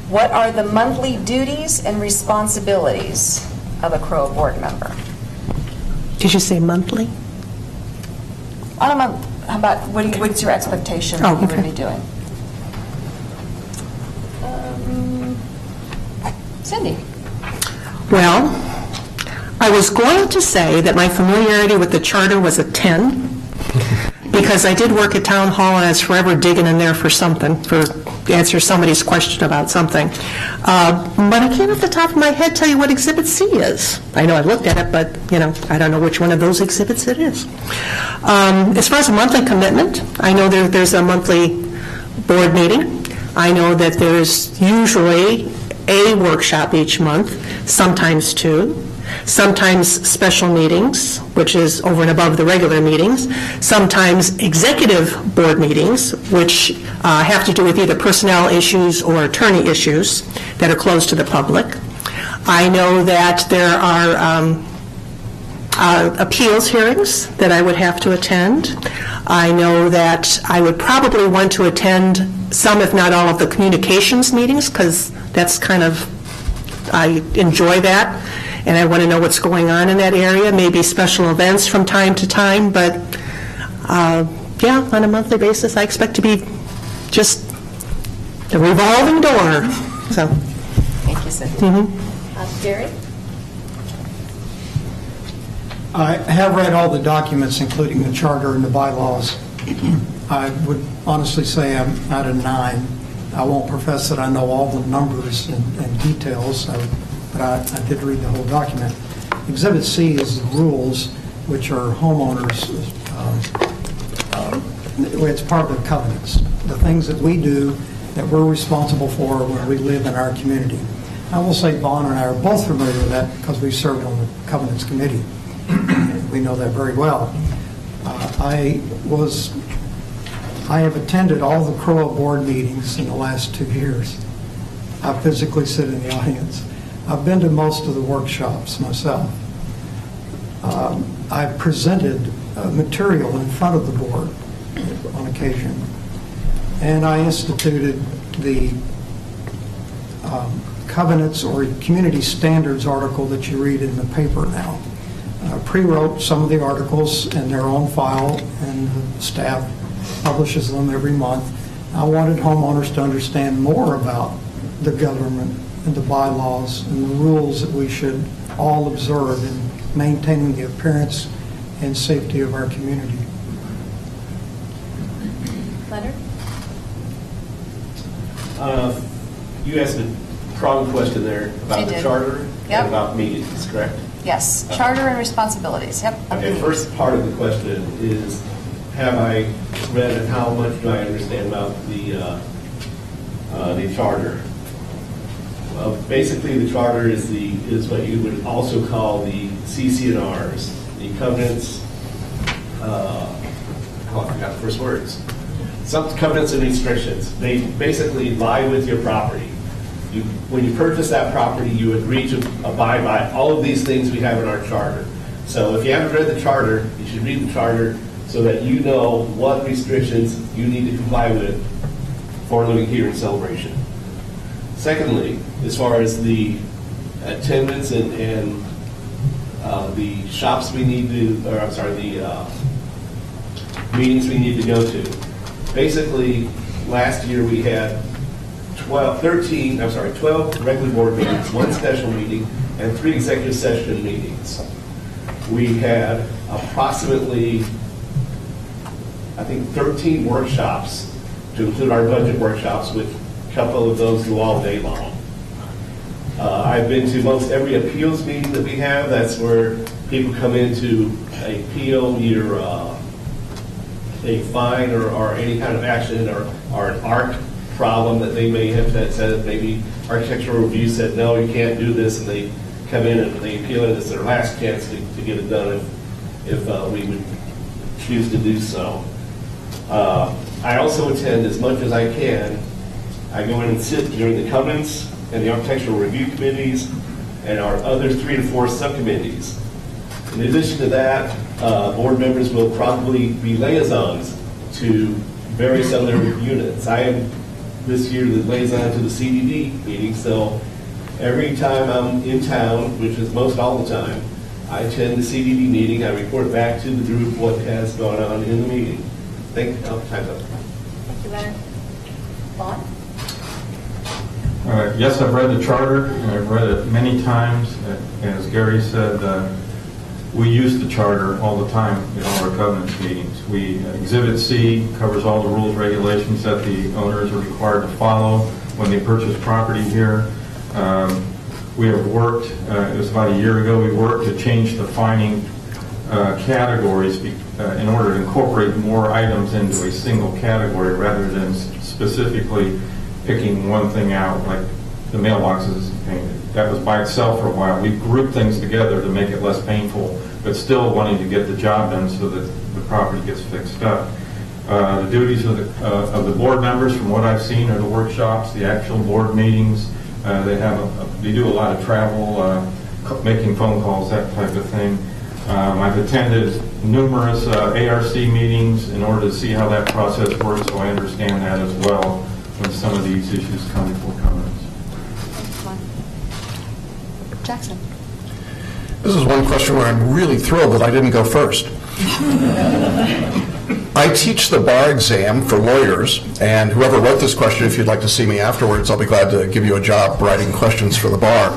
What are the monthly duties and responsibilities of a CROA board member? Did you say monthly? On a month. How about, what's your expectation Oh, that you okay. would be doing? Cindy? Well, I was going to say that my familiarity with the charter was a 10, because I did work at Town Hall and I was forever digging in there for something, to answer somebody's question about something. But I can't off the top of my head tell you what Exhibit C is. I know I looked at it, but, I don't know which one of those exhibits it is. As far as a monthly commitment, I know there's a monthly board meeting. I know that there's usually a workshop each month, sometimes two. Sometimes special meetings, which is over and above the regular meetings. Sometimes executive board meetings, which have to do with either personnel issues or attorney issues that are closed to the public. I know that there are appeals hearings that I would have to attend. I know that I would probably want to attend some, if not all, of the communications meetings, because that's I enjoy that. And I want to know what's going on in that area, maybe special events from time to time, but yeah, on a monthly basis, I expect to be just a revolving door. So. Thank you, Cindy. Gary? I have read all the documents, including the charter and the bylaws. I would honestly say I'm at a 9. I won't profess that I know all the numbers and details, but I did read the whole document. Exhibit C is the rules, which are homeowners. It's part of the covenants, the things that we do that we're responsible for when we live in our community. I will say Vaughn and I are both familiar with that because we served on the covenants committee. We know that very well. I have attended all the CROA board meetings in the last 2 years. I physically sit in the audience. I've been to most of the workshops myself. I've presented material in front of the board on occasion. And I instituted the covenants or community standards article that you read in the paper now. Pre-wrote some of the articles in their own file, and the staff publishes them every month. I wanted homeowners to understand more about the government and the bylaws and the rules that we should all observe in maintaining the appearance and safety of our community. Leonard? You asked a prong question there about I the did. charter Yep. and about meetings, correct? Yes, charter and responsibilities. Yep. Okay, first part of the question is, have I read and how much do I understand about the charter? Well, basically, the charter is what you would also call the CC&Rs, the covenants. I forgot the first words. Some covenants and restrictions. They basically lie with your property. When you purchase that property, you agree to abide by all of these things we have in our charter. So if you haven't read the charter, you should read the charter so that you know what restrictions you need to comply with for living here in Celebration. Secondly, as far as the attendance and the shops we need to, or I'm sorry, the meetings we need to go to. Basically, last year we had 12 regular board meetings, 1 special meeting, and 3 executive session meetings. We had approximately, I think, 13 workshops, to include our budget workshops, with a couple of those go all day long. I've been to most every appeals meeting that we have. That's where people come in to appeal either a fine or any kind of action or an art problem that they may have said, maybe architectural review said, no, you can't do this, and they come in and they appeal it. It's their last chance to get it done if we would choose to do so. I also attend as much as I can. I go in and sit during the covenants and the architectural review committees and our other 3 to 4 subcommittees. In addition to that, board members will probably be liaisons to various other units. I am this year the liaison to the CDD meeting, so every time I'm in town, which is most all the time, I attend the CDD meeting. I report back to the group what has gone on in the meeting. Thank you. Time's up. Thank you, Leonard. Vaughn? Yes, I've read the charter, and I've read it many times. As Gary said, we use the charter all the time in all our covenants meetings. Exhibit C covers all the rules, regulations that the owners are required to follow when they purchase property here. We have worked, it was about a year ago, we worked to change the fining categories in order to incorporate more items into a single category rather than specifically picking one thing out, like the mailboxes painted. That was by itself for a while. We grouped things together to make it less painful, but still wanting to get the job done so that the property gets fixed up. The duties of the board members, from what I've seen, are the workshops, the actual board meetings. They do a lot of travel, making phone calls, that type of thing. I've attended numerous ARC meetings in order to see how that process works, so I understand that as well when some of these issues come before comments. Jackson. This is one question where I'm really thrilled that I didn't go first. I teach the bar exam for lawyers, and whoever wrote this question, if you'd like to see me afterwards, I'll be glad to give you a job writing questions for the bar.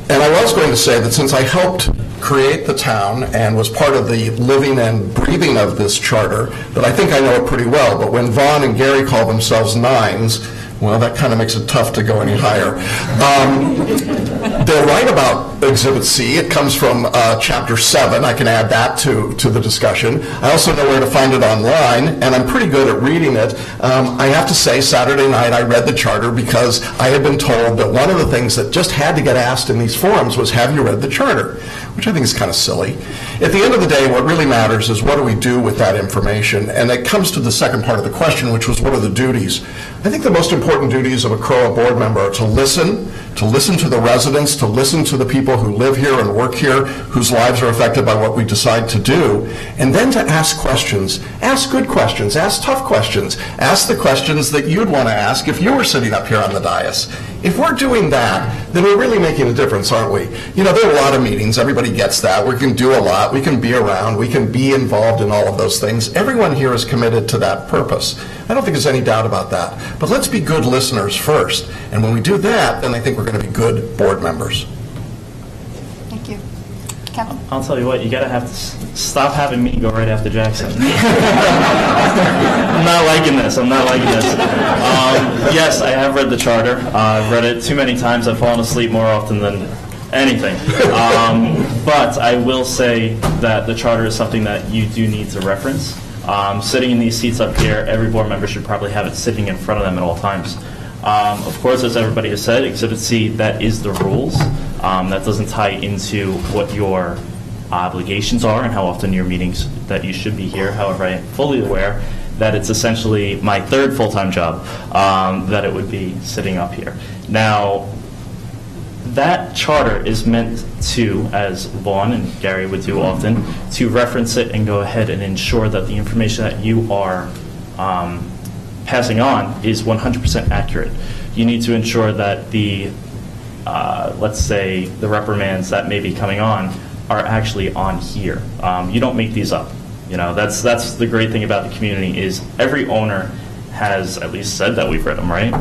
And I was going to say that since I helped create the town and was part of the living and breathing of this charter, that I think I know it pretty well. But when Vaughn and Gary call themselves nines, well, that kind of makes it tough to go any higher. They're right about Exhibit C. It comes from Chapter 7. I can add that to the discussion. I also know where to find it online, and I'm pretty good at reading it. I have to say, Saturday night I read the charter because I had been told that one of the things that just had to get asked in these forums was, have you read the charter? Which I think is kind of silly. At the end of the day, what really matters is what do we do with that information? And it comes to the second part of the question, which was what are the duties? I think the most important duties of a CROA board member are to listen to the residents, to listen to the people who live here and work here, whose lives are affected by what we decide to do, and then to ask questions. Ask good questions, ask tough questions, ask the questions that you'd want to ask if you were sitting up here on the dais. If we're doing that, then we're really making a difference, aren't we? You know, there are a lot of meetings, everybody gets that, we can do a lot, we can be around, we can be involved in all of those things. Everyone here is committed to that purpose. I don't think there's any doubt about that. But let's be good listeners first, and when we do that, then I think we're going to be good board members. Thank you. Kevin? I'll tell you what, you gotta have to stop having me go right after Jackson. I'm not liking this. Yes, I have read the charter. I've read it too many times. I've fallen asleep more often than anything. But I will say that the charter is something that you do need to reference. Sitting in these seats up here, every board member should probably have it sitting in front of them at all times. Of course, as everybody has said, Exhibit C, that is the rules. That doesn't tie into what your obligations are and how often your meetings that you should be here. However, I am fully aware that it's essentially my third full-time job, that it would be sitting up here. Now, that charter is meant to, as Vaughn and Gary would do often, to reference it and go ahead and ensure that the information that you are passing on is 100% accurate. You need to ensure that the, let's say, the reprimands that may be coming on are actually on here. You don't make these up. You know, that's the great thing about the community is every owner has at least said that we've read them, right?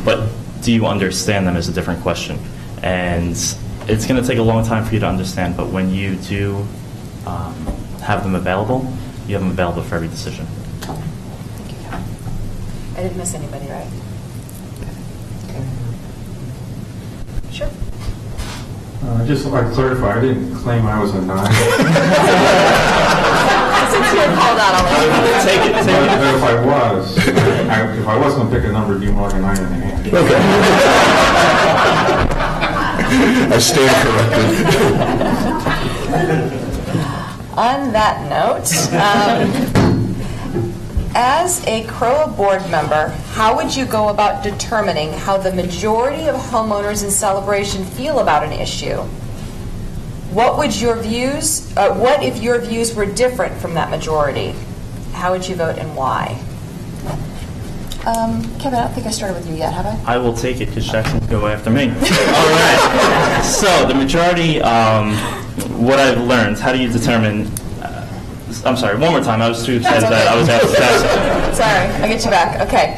But do you understand them is a different question. And it's going to take a long time for you to understand, but when you do have them available, you have them available for every decision. Thank you, Kevin. I didn't miss anybody, right? Sure. Just so I clarify, I didn't claim I was a 9. Since you were called out already. Take it. But if I was, if I was going to pick a number, it'd be more like a 9.5. Okay. I stand corrected. On that note, as a CROA board member, how would you go about determining how the majority of homeowners in Celebration feel about an issue? What would your views? What if your views were different from that majority? How would you vote and why? Kevin, I don't think I started with you yet, have I? I will take it because Jackson will go after me. All right. So the majority, what I've learned, how do you determine? I'm sorry, one more time. I was too excited that I was asked that. Sorry, I'll get you back. Okay.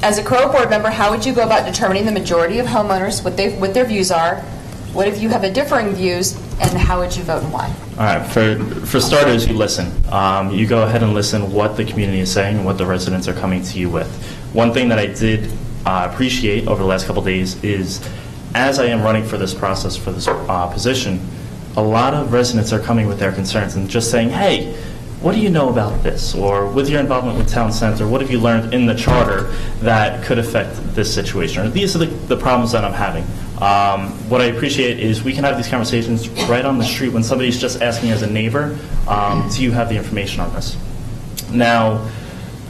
As a CROA board member, how would you go about determining the majority of homeowners, what their views are? What if you have a differing views, and how would you vote and why? All right. For starters, you listen. You go ahead and listen what the community is saying and what the residents are coming to you with. One thing that I did appreciate over the last couple of days is, as I am running for this process for this position, a lot of residents are coming with their concerns and just saying, hey, what do you know about this? Or with your involvement with Town Center, what have you learned in the charter that could affect this situation? Or these are the problems that I'm having. What I appreciate is we can have these conversations right on the street when somebody's just asking as a neighbor, do you have the information on this? Now,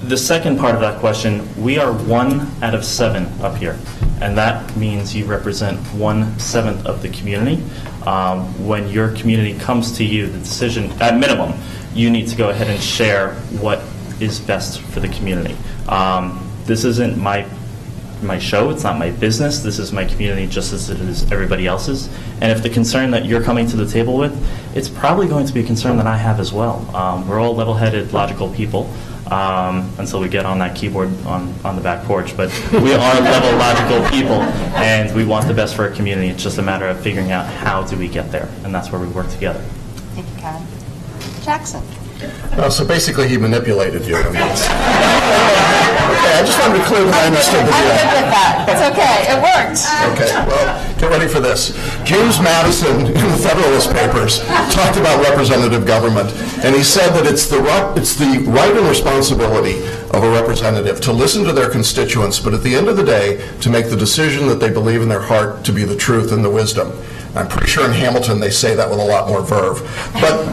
the second part of that question, we are 1 out of 7 up here, and that means you represent 1/7 of the community. When your community comes to you, the decision, at minimum, you need to go ahead and share what is best for the community. This isn't my show, it's not my business, this is my community just as it is everybody else's. And if the concern that you're coming to the table with, it's probably going to be a concern that I have as well. We're all level-headed, logical people. Until we get on that keyboard on the back porch. But we are level logical people, and we want the best for our community. It's just a matter of figuring out how do we get there, and that's where we work together. Thank you, Kevin. Jackson. So basically, he manipulated you. Okay, I just wanted to be clear that I understood the I'm deal. good with that. It's okay. It worked. Okay, well, get ready for this. James Madison in the Federalist Papers talked about representative government, and he said that it's the right and responsibility of a representative to listen to their constituents, but at the end of the day, to make the decision that they believe in their heart to be the truth and the wisdom. I'm pretty sure in Hamilton they say that with a lot more verve. But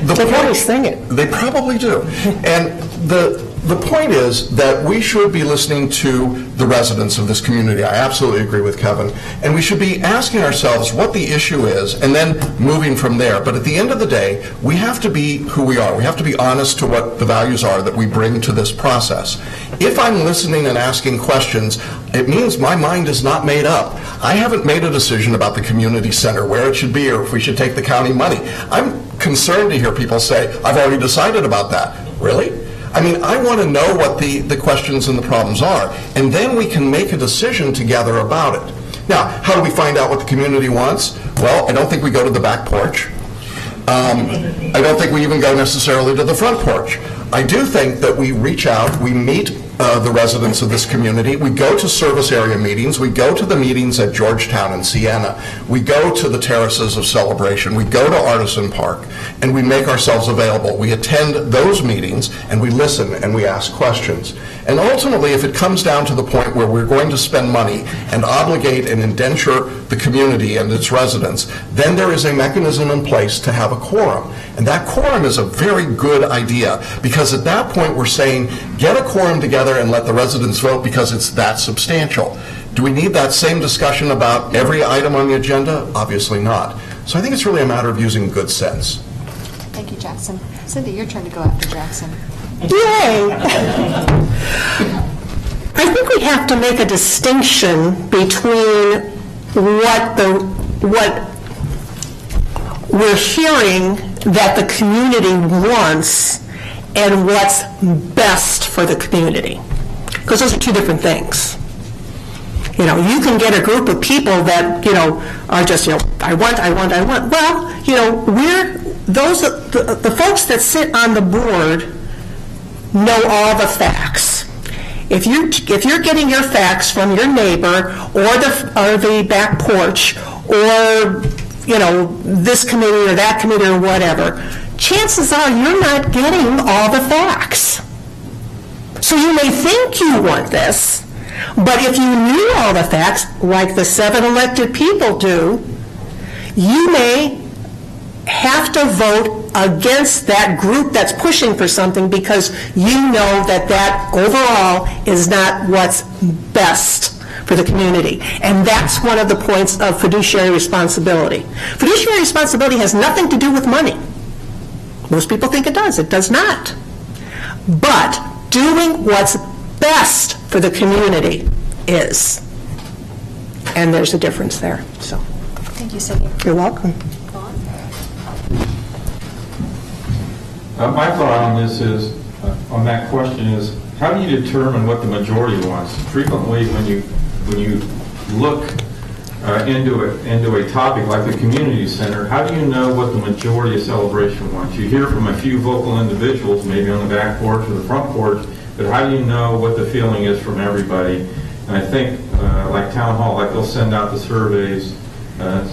They probably sing it. They probably do. And the point is that we should be listening to the residents of this community. I absolutely agree with Kevin. And we should be asking ourselves what the issue is and then moving from there. But at the end of the day, we have to be who we are. We have to be honest to what the values are that we bring to this process. If I'm listening and asking questions, it means my mind is not made up. I haven't made a decision about the community center, where it should be, or if we should take the county money. I'm concerned to hear people say, I've already decided about that. Really? I mean, I want to know what the questions and the problems are, and then we can make a decision together about it. Now, how do we find out what the community wants? Well, I don't think we go to the back porch. I don't think we even go necessarily to the front porch. I do think that we reach out, we meet the residents of this community, we go to service area meetings, we go to the meetings at Georgetown and Siena, we go to the terraces of Celebration, we go to Artisan Park, and we make ourselves available. We attend those meetings, and we listen, and we ask questions. And ultimately, if it comes down to the point where we're going to spend money and obligate and indenture the community and its residents, then there is a mechanism in place to have a quorum. And that quorum is a very good idea, because at that point we're saying, get a quorum together and let the residents vote because it's that substantial. Do we need that same discussion about every item on the agenda? Obviously not. So I think it's really a matter of using good sense. Thank you, Jackson. Cindy, your turn to go after Jackson. Yay! I think we have to make a distinction between what we're hearing that the community wants and what's best for the community, because those are two different things. You know, you can get a group of people that, you know, are just, you know, I want. Well, you know, the folks that sit on the board know all the facts. If you're getting your facts from your neighbor or the back porch or, you know, this committee or that committee or whatever, chances are you're not getting all the facts. So you may think you want this, but if you knew all the facts, like the 7 elected people do, you may have to vote against that group that's pushing for something because you know that overall is not what's best for the community. And that's one of the points of fiduciary responsibility. Fiduciary responsibility has nothing to do with money. Most people think it does. It does not. But doing what's best for the community is. And there's a difference there. So, Thank you, Cindy. you're welcome. My thought on this is, on that question is, how do you determine what the majority wants? Frequently, when you look into a topic like the community center, how do you know what the majority of Celebration wants? You hear from a few vocal individuals, maybe on the back porch or the front porch, but how do you know what the feeling is from everybody? And I think, like Town Hall, like they'll send out the surveys,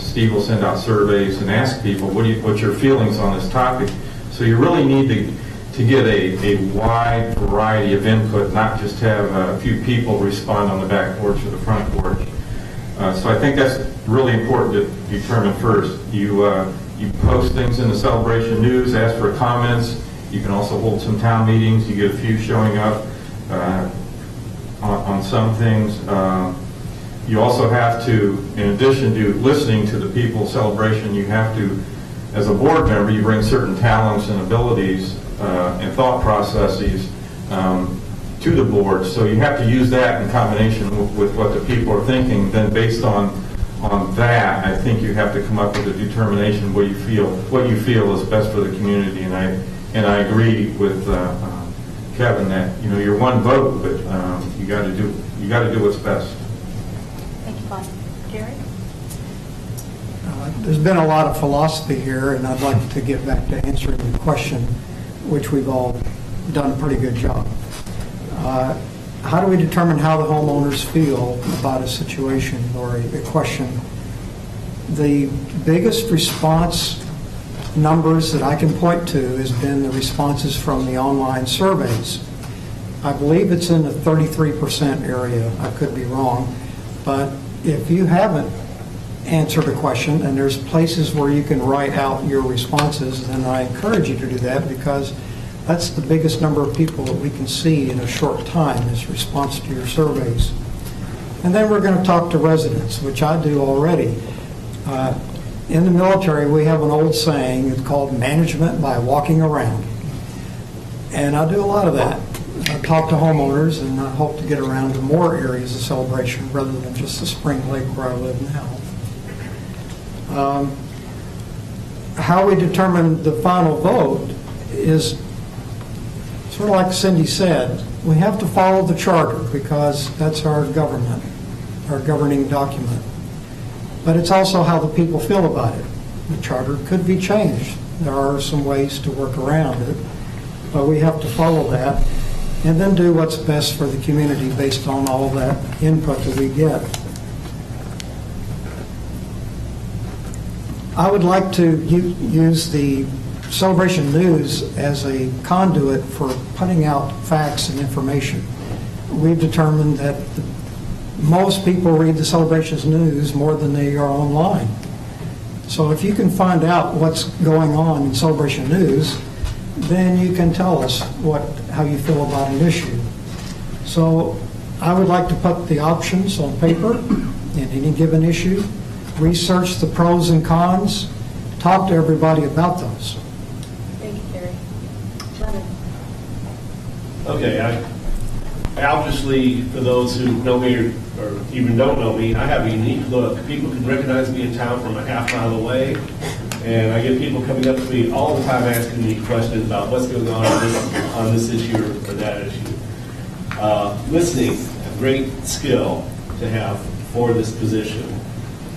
Steve will send out surveys and ask people, what's your feelings on this topic? So you really need to get a wide variety of input, not just have a few people respond on the back porch or the front porch. So I think that's really important to determine first. You post things in the Celebration News, ask for comments. You can also hold some town meetings. You get a few showing up on some things. You also have to, in addition to listening to the people Celebration, you have to, as a board member, you bring certain talents and abilities and thought processes to the board. So you have to use that in combination with what the people are thinking. Then based on that, I think you have to come up with a determination what you feel is best for the community. And I agree with Kevin that, you know, you're one vote, but you got to do what's best. Thank you, Bob. Gary? There's been a lot of philosophy here, and I'd like to get back to answering the question, which we've all done a pretty good job. How do we determine how the homeowners feel about a situation or a question? The biggest response numbers that I can point to has been the responses from the online surveys. I believe it's in the 33% area. I could be wrong. But if you haven't answered a question, and there's places where you can write out your responses, then I encourage you to do that, because that's the biggest number of people that we can see in a short time is response to your surveys. And then we're going to talk to residents, which I do already. In the military, we have an old saying, it's called management by walking around. And I do a lot of that. I talk to homeowners, and I hope to get around to more areas of Celebration rather than just the Spring Lake where I live now. How we determine the final vote is sort of like Cindy said. We have to follow the charter because that's our government, our governing document. But it's also how the people feel about it. The charter could be changed. There are some ways to work around it, but we have to follow that and then do what's best for the community based on all that input that we get. I would like to use the Celebration News as a conduit for putting out facts and information. we've determined that most people read the Celebrations News more than they are online. So if you can find out what's going on in Celebration News, then you can tell us how you feel about an issue. So I would like to put the options on paper in any given issue, research the pros and cons, talk to everybody about those. Thank you, Gary. Leonard. Okay, I obviously, for those who know me or even don't know me, I have a unique look. People can recognize me in town from a half mile away, and I get people coming up to me all the time asking me questions about what's going on this issue or that issue. Listening, a great skill to have for this position.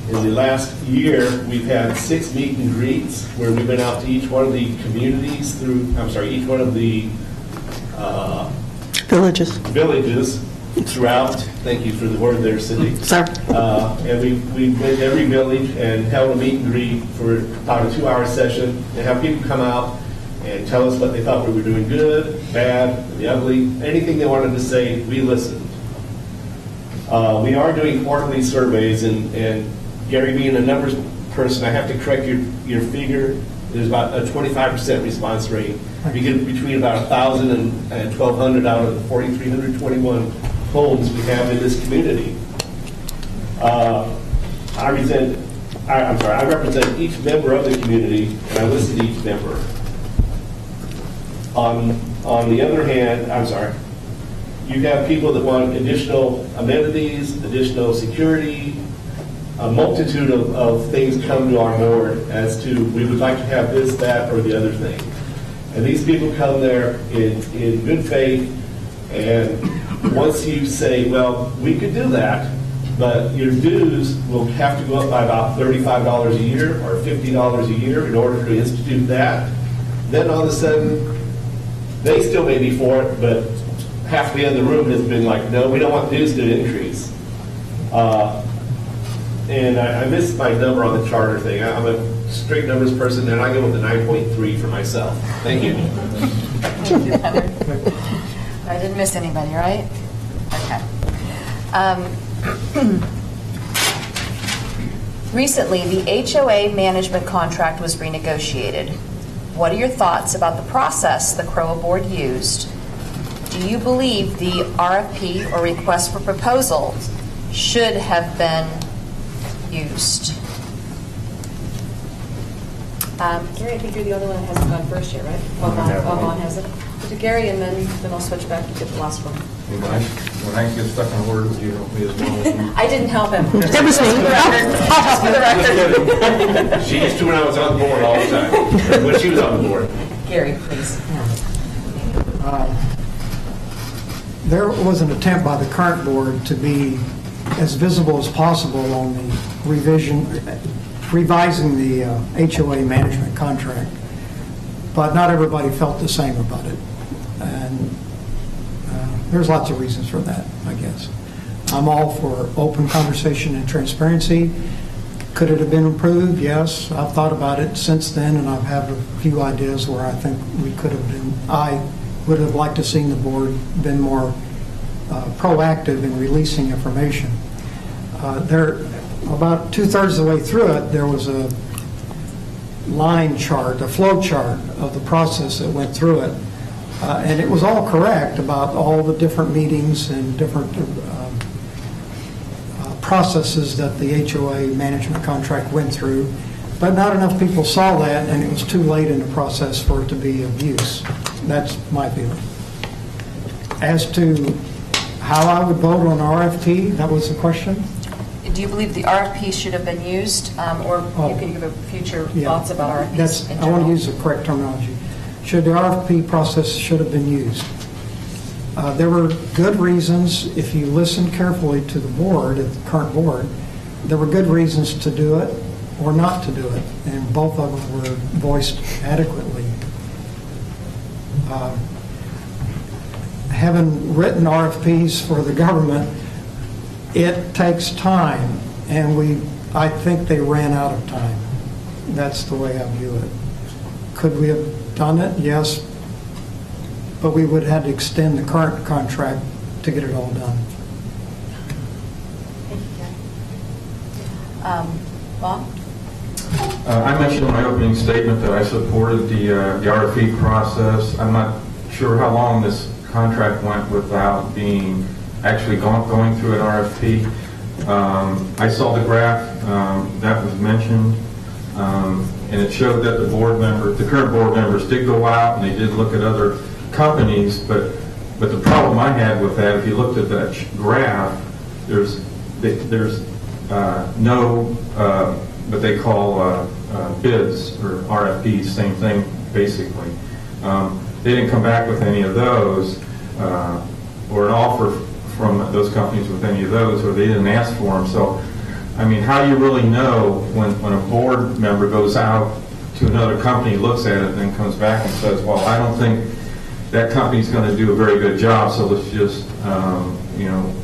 In the last year, we've had 6 meet and greets where we've been out to each one of the communities each one of the Villages. villages throughout. Thank you for the word there, Cindy. Sorry. And we've been to every village and held a meet and greet for about a 2-hour session and have people come out and tell us what they thought we were doing good, bad, the ugly, anything they wanted to say, we listened. We are doing quarterly surveys, and Gary, being a numbers person, I have to correct your figure. There's about a 25% response rate. We get between about 1,000 and 1,200 out of the 4,321 homes we have in this community. I represent each member of the community, and I listen to each member. On the other hand, you have people that want additional amenities, additional security, a multitude of things come to our board as to we would like to have this, that, or the other thing. And these people come there in good faith, and once you say, well, we could do that, but your dues will have to go up by about $35 a year or $50 a year in order to institute that, then all of a sudden, they still may be for it, but half the other room has been like, no, we don't want dues to increase. And I missed my number on the charter thing. I'm a straight numbers person, and I go with the 9.3 for myself. Thank you. Thank you, Leonard. I didn't miss anybody, right? Okay. Recently, the HOA management contract was renegotiated. What are your thoughts about the process the CROA board used? Do you believe the RFP or request for proposal should have been used? Gary, I think you're the only one that hasn't gone first yet, right? Vaughn hasn't. To Gary, and then I'll switch back to get the last one. When I get stuck on words, you help me as well. I didn't help him. That was me. Just for the record. She used to when I was on the board all the time, when she was on the board. Gary, please. There was an attempt by the current board to be as visible as possible on the revising the HOA management contract, but not everybody felt the same about it. And there's lots of reasons for that, I guess. I'm all for open conversation and transparency. Could it have been improved? Yes. I've thought about it since then, and I've had a few ideas where I think we could have been. I would have liked to seen the board been more proactive in releasing information. About 2/3 of the way through it, there was a line chart, a flow chart of the process that went through it. And it was all correct about all the different meetings and different processes that the HOA management contract went through. But not enough people saw that, and it was too late in the process for it to be of use. That's my feeling. As to how I would vote on RFP, that was the question? Do you believe the RFP should have been used, or you can give a future thoughts about RFPs in I want to general? use the correct terminology. Should the RFP process should have been used? There were good reasons, if you listen carefully to the board, the current board, there were good reasons to do it or not to do it, and both of them were voiced adequately. Having written RFPs for the government, it takes time, and I think they ran out of time. That's the way I view it. Could we have done it? Yes. But we would have had to extend the current contract to get it all done. Thank you, Karen. Bob? I mentioned in my opening statement that I supported the RFP process. I'm not sure how long this contract went without being actually going through an RFP. I saw the graph that was mentioned, and it showed that the current board members did go out and they did look at other companies, but the problem I had with that, if you looked at that graph, there's no what they call bids or RFPs, same thing basically. They didn't come back with any of those or an offer from those companies with any of those, or they didn't ask for them. So, I mean, how do you really know when a board member goes out to another company, looks at it, and then comes back and says, well, I don't think that company's going to do a very good job, so let's just,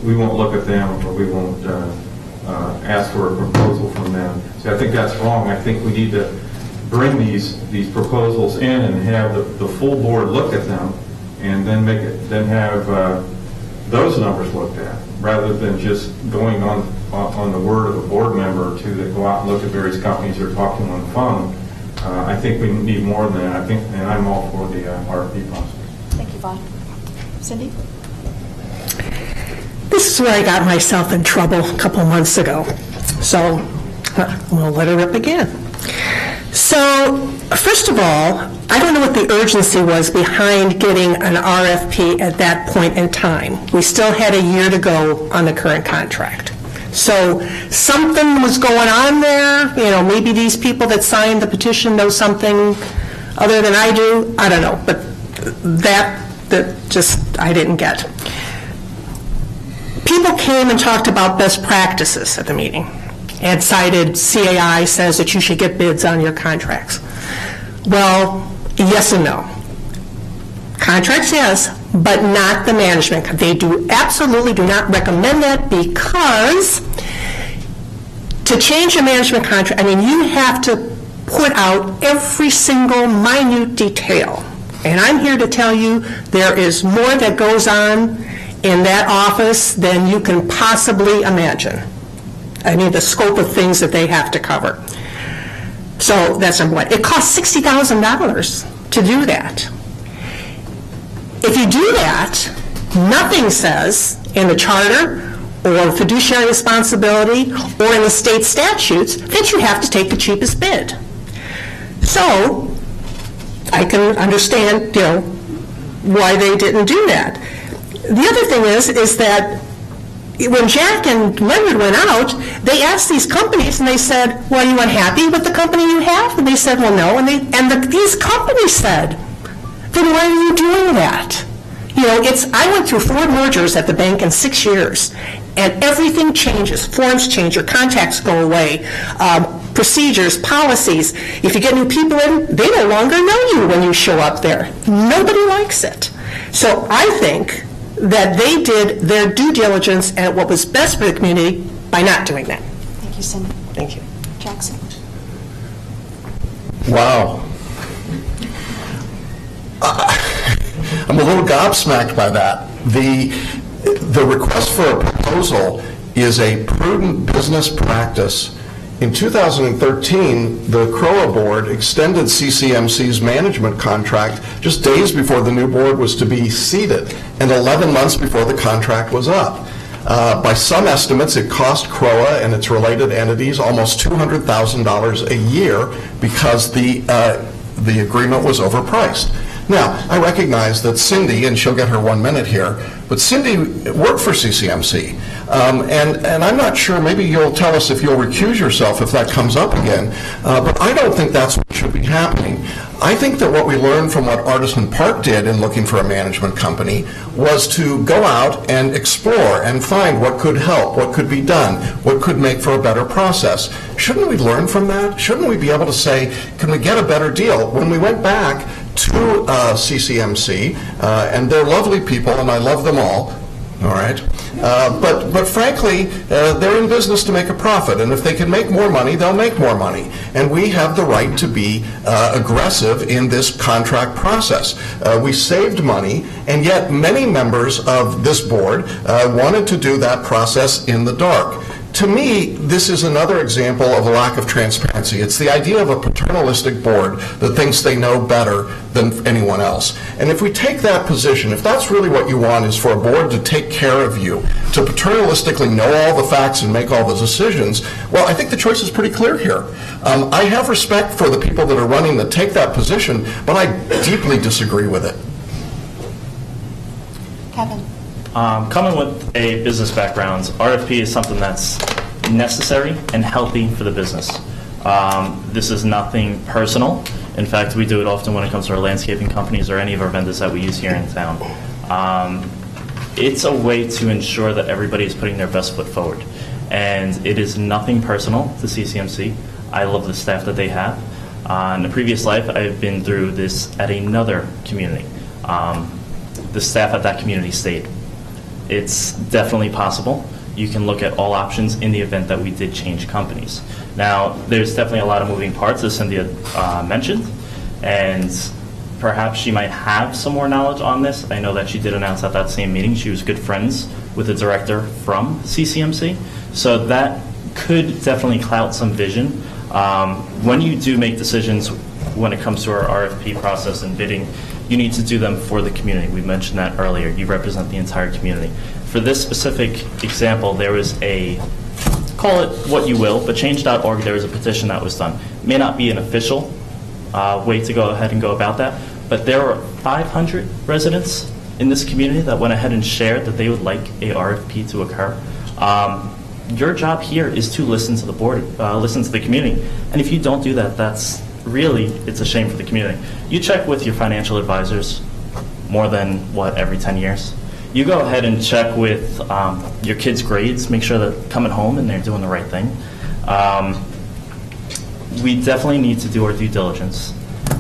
we won't look at them, or we won't ask for a proposal from them. So I think that's wrong. I think we need to bring these proposals in and have the full board look at them, and then have those numbers looked at, rather than just going on the word of a board member or two that go out and look at various companies or talk to them on the phone. I think we need more than that. And I'm all for the RFP process. Thank you, Vaughn. Cindy? This is where I got myself in trouble a couple months ago. So we'll let her rip again. So first of all, I don't know what the urgency was behind getting an RFP at that point in time. We still had a year to go on the current contract. So something was going on there. Maybe these people that signed the petition know something other than I do. I don't know. But that just I didn't get. People came and talked about best practices at the meeting and cited CAI says that you should get bids on your contracts. Well, yes and no. Contracts, yes, but not the management. They absolutely do not recommend that, because to change a management contract, you have to put out every single minute detail. And I'm here to tell you there is more that goes on in that office than you can possibly imagine. The scope of things that they have to cover. So that's number one. It costs $60,000 to do that. If you do that, nothing says in the charter or fiduciary responsibility or in the state statutes that you have to take the cheapest bid. So I can understand, why they didn't do that. The other thing is that when Jack and Leonard went out, they asked these companies, and they said, well, are you unhappy with the company you have? And they said, well, no. And these companies said, then why are you doing that? I went through 4 mergers at the bank in 6 years, and everything changes. Forms change, your contacts go away, procedures, policies. If you get new people in, they no longer know you when you show up there. Nobody likes it. So I think that they did their due diligence at what was best for the community by not doing that. Thank you, Cindy. Thank you. Jackson? Wow. I'm a little gobsmacked by that. The request for a proposal is a prudent business practice. In 2013, the CROA board extended CCMC's management contract just days before the new board was to be seated and 11 months before the contract was up. By some estimates, it cost CROA and its related entities almost $200,000 a year because the agreement was overpriced. Now, I recognize that Cindy, and she'll get her 1 minute here, but Cindy worked for CCMC. And I'm not sure, maybe you'll tell us if you'll recuse yourself if that comes up again, but I don't think that's what should be happening. I think that what we learned from what Artisan Park did in looking for a management company was to go out and explore and find what could help, what could be done, what could make for a better process. Shouldn't we learn from that? Shouldn't we be able to say, can we get a better deal? When we went back to CCMC, and they're lovely people, and I love them all, all right? But frankly, they're in business to make a profit, and if they can make more money, they'll make more money. And we have the right to be aggressive in this contract process. We saved money, and yet many members of this board wanted to do that process in the dark. To me, this is another example of a lack of transparency. It's the idea of a paternalistic board that thinks they know better than anyone else. And if we take that position, if that's really what you want, is for a board to take care of you, to paternalistically know all the facts and make all the decisions, well, I think the choice is pretty clear here. I have respect for the people that are running that take that position, but I deeply disagree with it. Kevin? Coming with a business background, RFP is something that's necessary and healthy for the business. This is nothing personal. In fact, we do it often when it comes to our landscaping companies or any of our vendors that we use here in town. It's a way to ensure that everybody is putting their best foot forward. And it is nothing personal to CCMC. I love the staff that they have. In a previous life, I've been through this at another community. The staff at that community stayed. It's definitely possible. You can look at all options in the event that we did change companies. Now, there's definitely a lot of moving parts, as Cynthia mentioned, and perhaps she might have some more knowledge on this. I know that she did announce at that same meeting she was good friends with the director from CCMC, so that could definitely cloud some vision. When you do make decisions when it comes to our RFP process and bidding, you need to do them for the community. We mentioned that earlier. You represent the entire community. For this specific example, there was a, call it what you will, but change.org, there was a petition that was done. It may not be an official way to go ahead and go about that, but there were 500 residents in this community that went ahead and shared that they would like a RFP to occur. Your job here is to listen to the board, listen to the community. And if you don't do that, that's really, it's a shame for the community. You check with your financial advisors more than, what, every 10 years? You go ahead and check with your kids' grades, make sure they're coming home and they're doing the right thing. We definitely need to do our due diligence.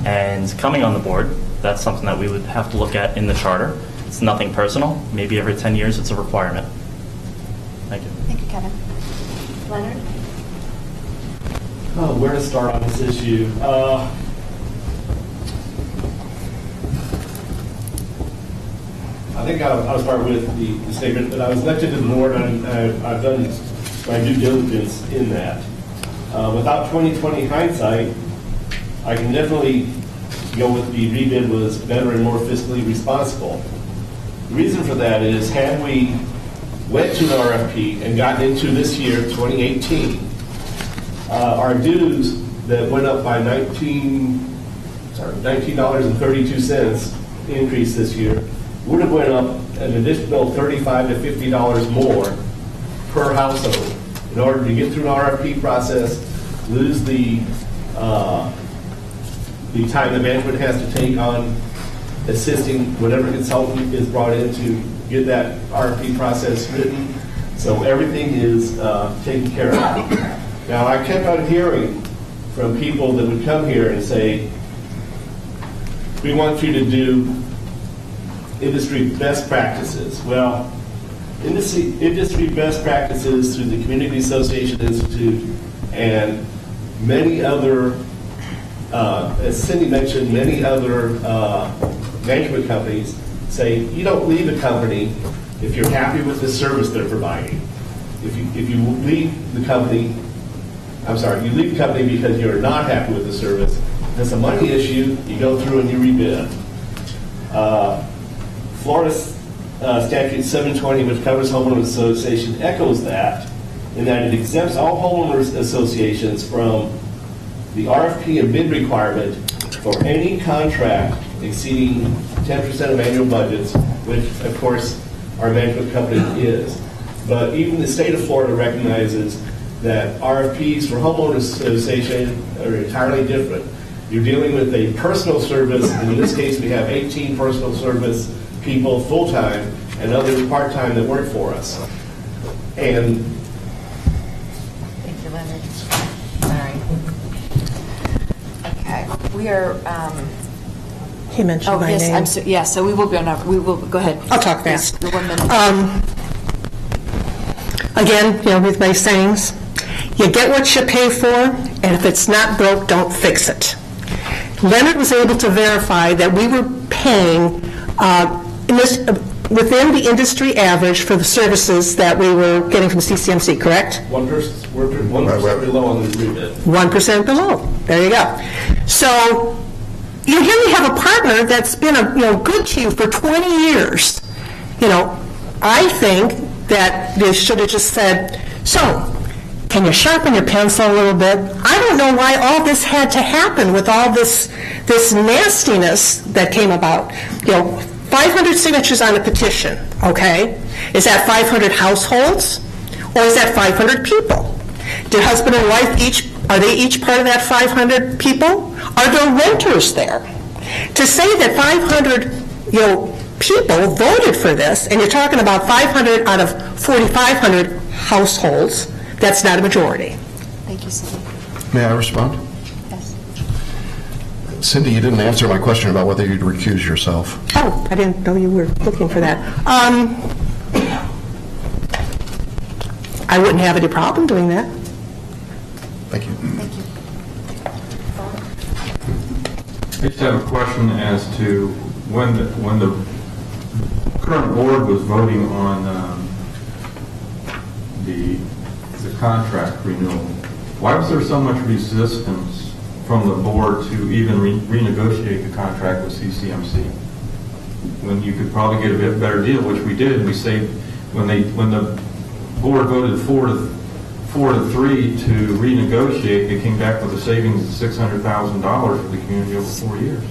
And coming on the board, that's something that we would have to look at in the charter. It's nothing personal. Maybe every 10 years it's a requirement. Thank you. Thank you, Kevin. Leonard? Oh, where to start on this issue? I think I'll start with the statement that I was elected to the board, and I've done my due diligence in that. Without 20/20 hindsight, I can definitely go with the rebid was better and more fiscally responsible. The reason for that is, had we went to an RFP and gotten into this year, 2018, our dues that went up by $19.32 increase this year would have went up an additional $35 to $50 more per household in order to get through an RFP process, lose the time the management has to take on assisting whatever consultant is brought in to get that RFP process written. So everything is taken care of. Now, I kept on hearing from people that would come here and say, we want you to do industry best practices. Well, industry best practices through the Community Association Institute and many other, as Cindy mentioned, many other management companies say you don't leave a company if you're happy with the service they're providing. If you leave the company, you leave the company because you're not happy with the service. If it's a money issue, you go through and you rebid. Florida Statute 720, which covers homeowners association, echoes that in that it exempts all homeowners associations from the RFP and bid requirement for any contract exceeding 10% of annual budgets, which, of course, our management company is. But even the state of Florida recognizes that RFPs for homeowners association are entirely different. You're dealing with a personal service, and in this case we have 18 personal service people full-time and others part-time that work for us. And thank you, Leonard. Sorry. Okay, we are. He mentioned my name. So we will go over. We will go ahead. I'll talk fast. Please, 1 minute. again, with my sayings, you get what you pay for, and if it's not broke, don't fix it. Leonard was able to verify that we were paying within the industry average for the services that we were getting from CCMC, correct? 1% below on the rebid. 1% below. There you go. So here you have a partner that's been good to you for 20 years. I think that they should have just said, so, can you sharpen your pencil a little bit? I don't know why all this had to happen with all this nastiness that came about. 500 signatures on a petition, okay? Is that 500 households, or is that 500 people? Did husband and wife are they each part of that 500 people? Are there renters there? To say that 500, people voted for this, and you're talking about 500 out of 4,500 households, that's not a majority. Thank you, Cindy. May I respond? Yes. Cindy, you didn't answer my question about whether you'd recuse yourself. Oh, I didn't know you were looking for that. I wouldn't have any problem doing that. Thank you. Thank you. I just have a question as to when the current board was voting on the contract renewal. Why was there so much resistance from the board to even renegotiate the contract with CCMC? When you could probably get a bit better deal, which we did. We saved when the board voted 4-3 to renegotiate. They came back with a savings of $600,000 for the community over 4 years.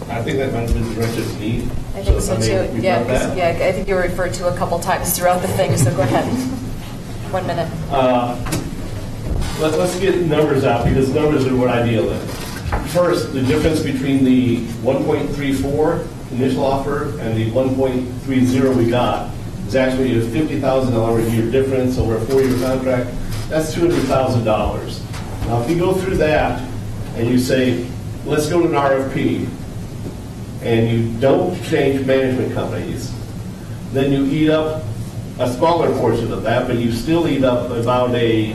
I think that might have been directed to me. I think so too. Yeah, I think you were referred to a couple times throughout the thing, so go ahead. 1 minute. Let's get numbers out, because numbers are what I deal in. First, the difference between the 1.34 initial offer and the 1.30 we got is actually a $50,000 a year difference over a 4-year contract. That's $200,000. Now, if you go through that and you say, let's go to an RFP, and you don't change management companies, then you eat up a smaller portion of that, but you still eat up about a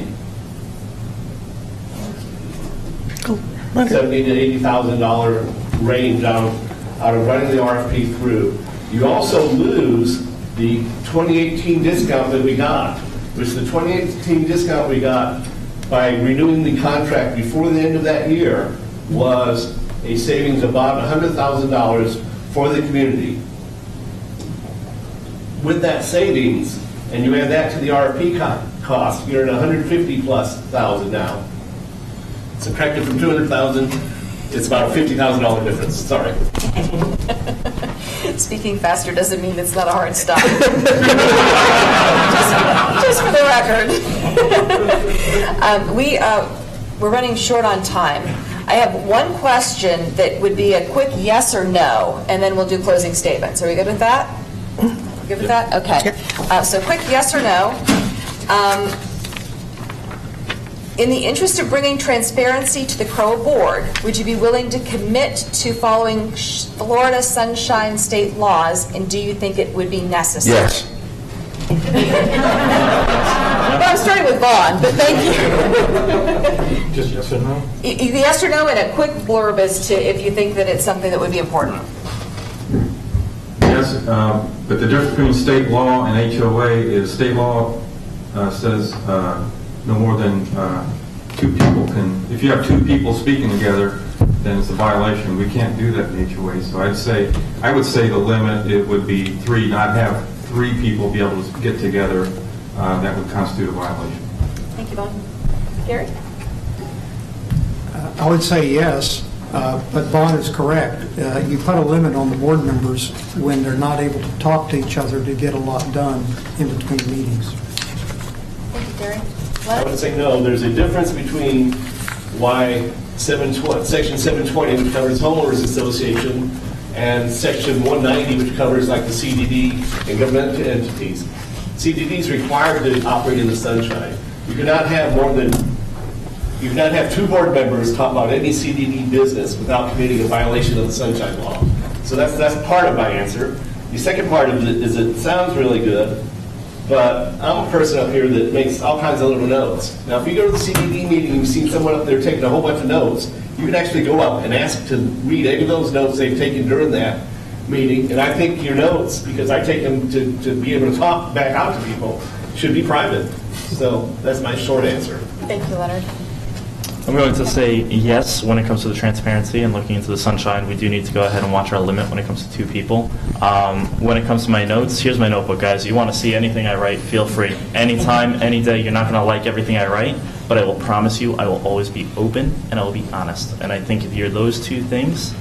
$70,000 to $80,000 range out of running the RFP through. You also lose the 2018 discount that we got, which the 2018 discount we got by renewing the contract before the end of that year was a savings of about $100,000 for the community. With that savings, and you add that to the RFP cost, you're at $150,000+ now. Subtracted from $200,000, it's about a $50,000 difference. Sorry. Speaking faster doesn't mean it's not a hard stop. just for the record. We're running short on time. I have one question that would be a quick yes or no, and then we'll do closing statements. Are we good with that? Good with that? Okay. So quick yes or no. In the interest of bringing transparency to the CROA board, would you be willing to commit to following Florida Sunshine State laws, and do you think it would be necessary? Yes. Well, I'm starting with Vaughn, but thank you. Just yes or no? Yes or no, and a quick blurb as to if you think that it's something that would be important. Yes, but the difference between state law and HOA is state law says no more than 2 people can, if you have 2 people speaking together, then it's a violation. We can't do that in HOA. So I would say the limit, it would be 3, not have 3 people be able to get together. That would constitute a violation. Thank you, Vaughn. Gary? I would say yes, but Vaughn is correct. You put a limit on the board members when they're not able to talk to each other to get a lot done in between meetings. Thank you, Gary. I would say no. There's a difference between why Section 720, which covers homeowners association, and Section 190, which covers like the CDD and governmental entities. CDD is required to operate in the sunshine. You cannot have you cannot have 2 board members talk about any CDD business without committing a violation of the sunshine law. So that's part of my answer. The second part of it is it sounds really good, but I'm a person up here that makes all kinds of little notes. Now, if you go to the CDD meeting and you see someone up there taking a whole bunch of notes, you can actually go up and ask to read any of those notes they've taken during that meeting. And I think your notes, because I take them to be able to talk back out to people, should be private. So that's my short answer. Thank you, Leonard. I'm going to say yes when it comes to the transparency and looking into the sunshine. We do need to go ahead and watch our limit when it comes to 2 people. When it comes to my notes, here's my notebook, guys. You want to see anything I write, feel free. Anytime, any day, you're not going to like everything I write, but I will promise you I will always be open and I will be honest. And I think if you're those 2 things,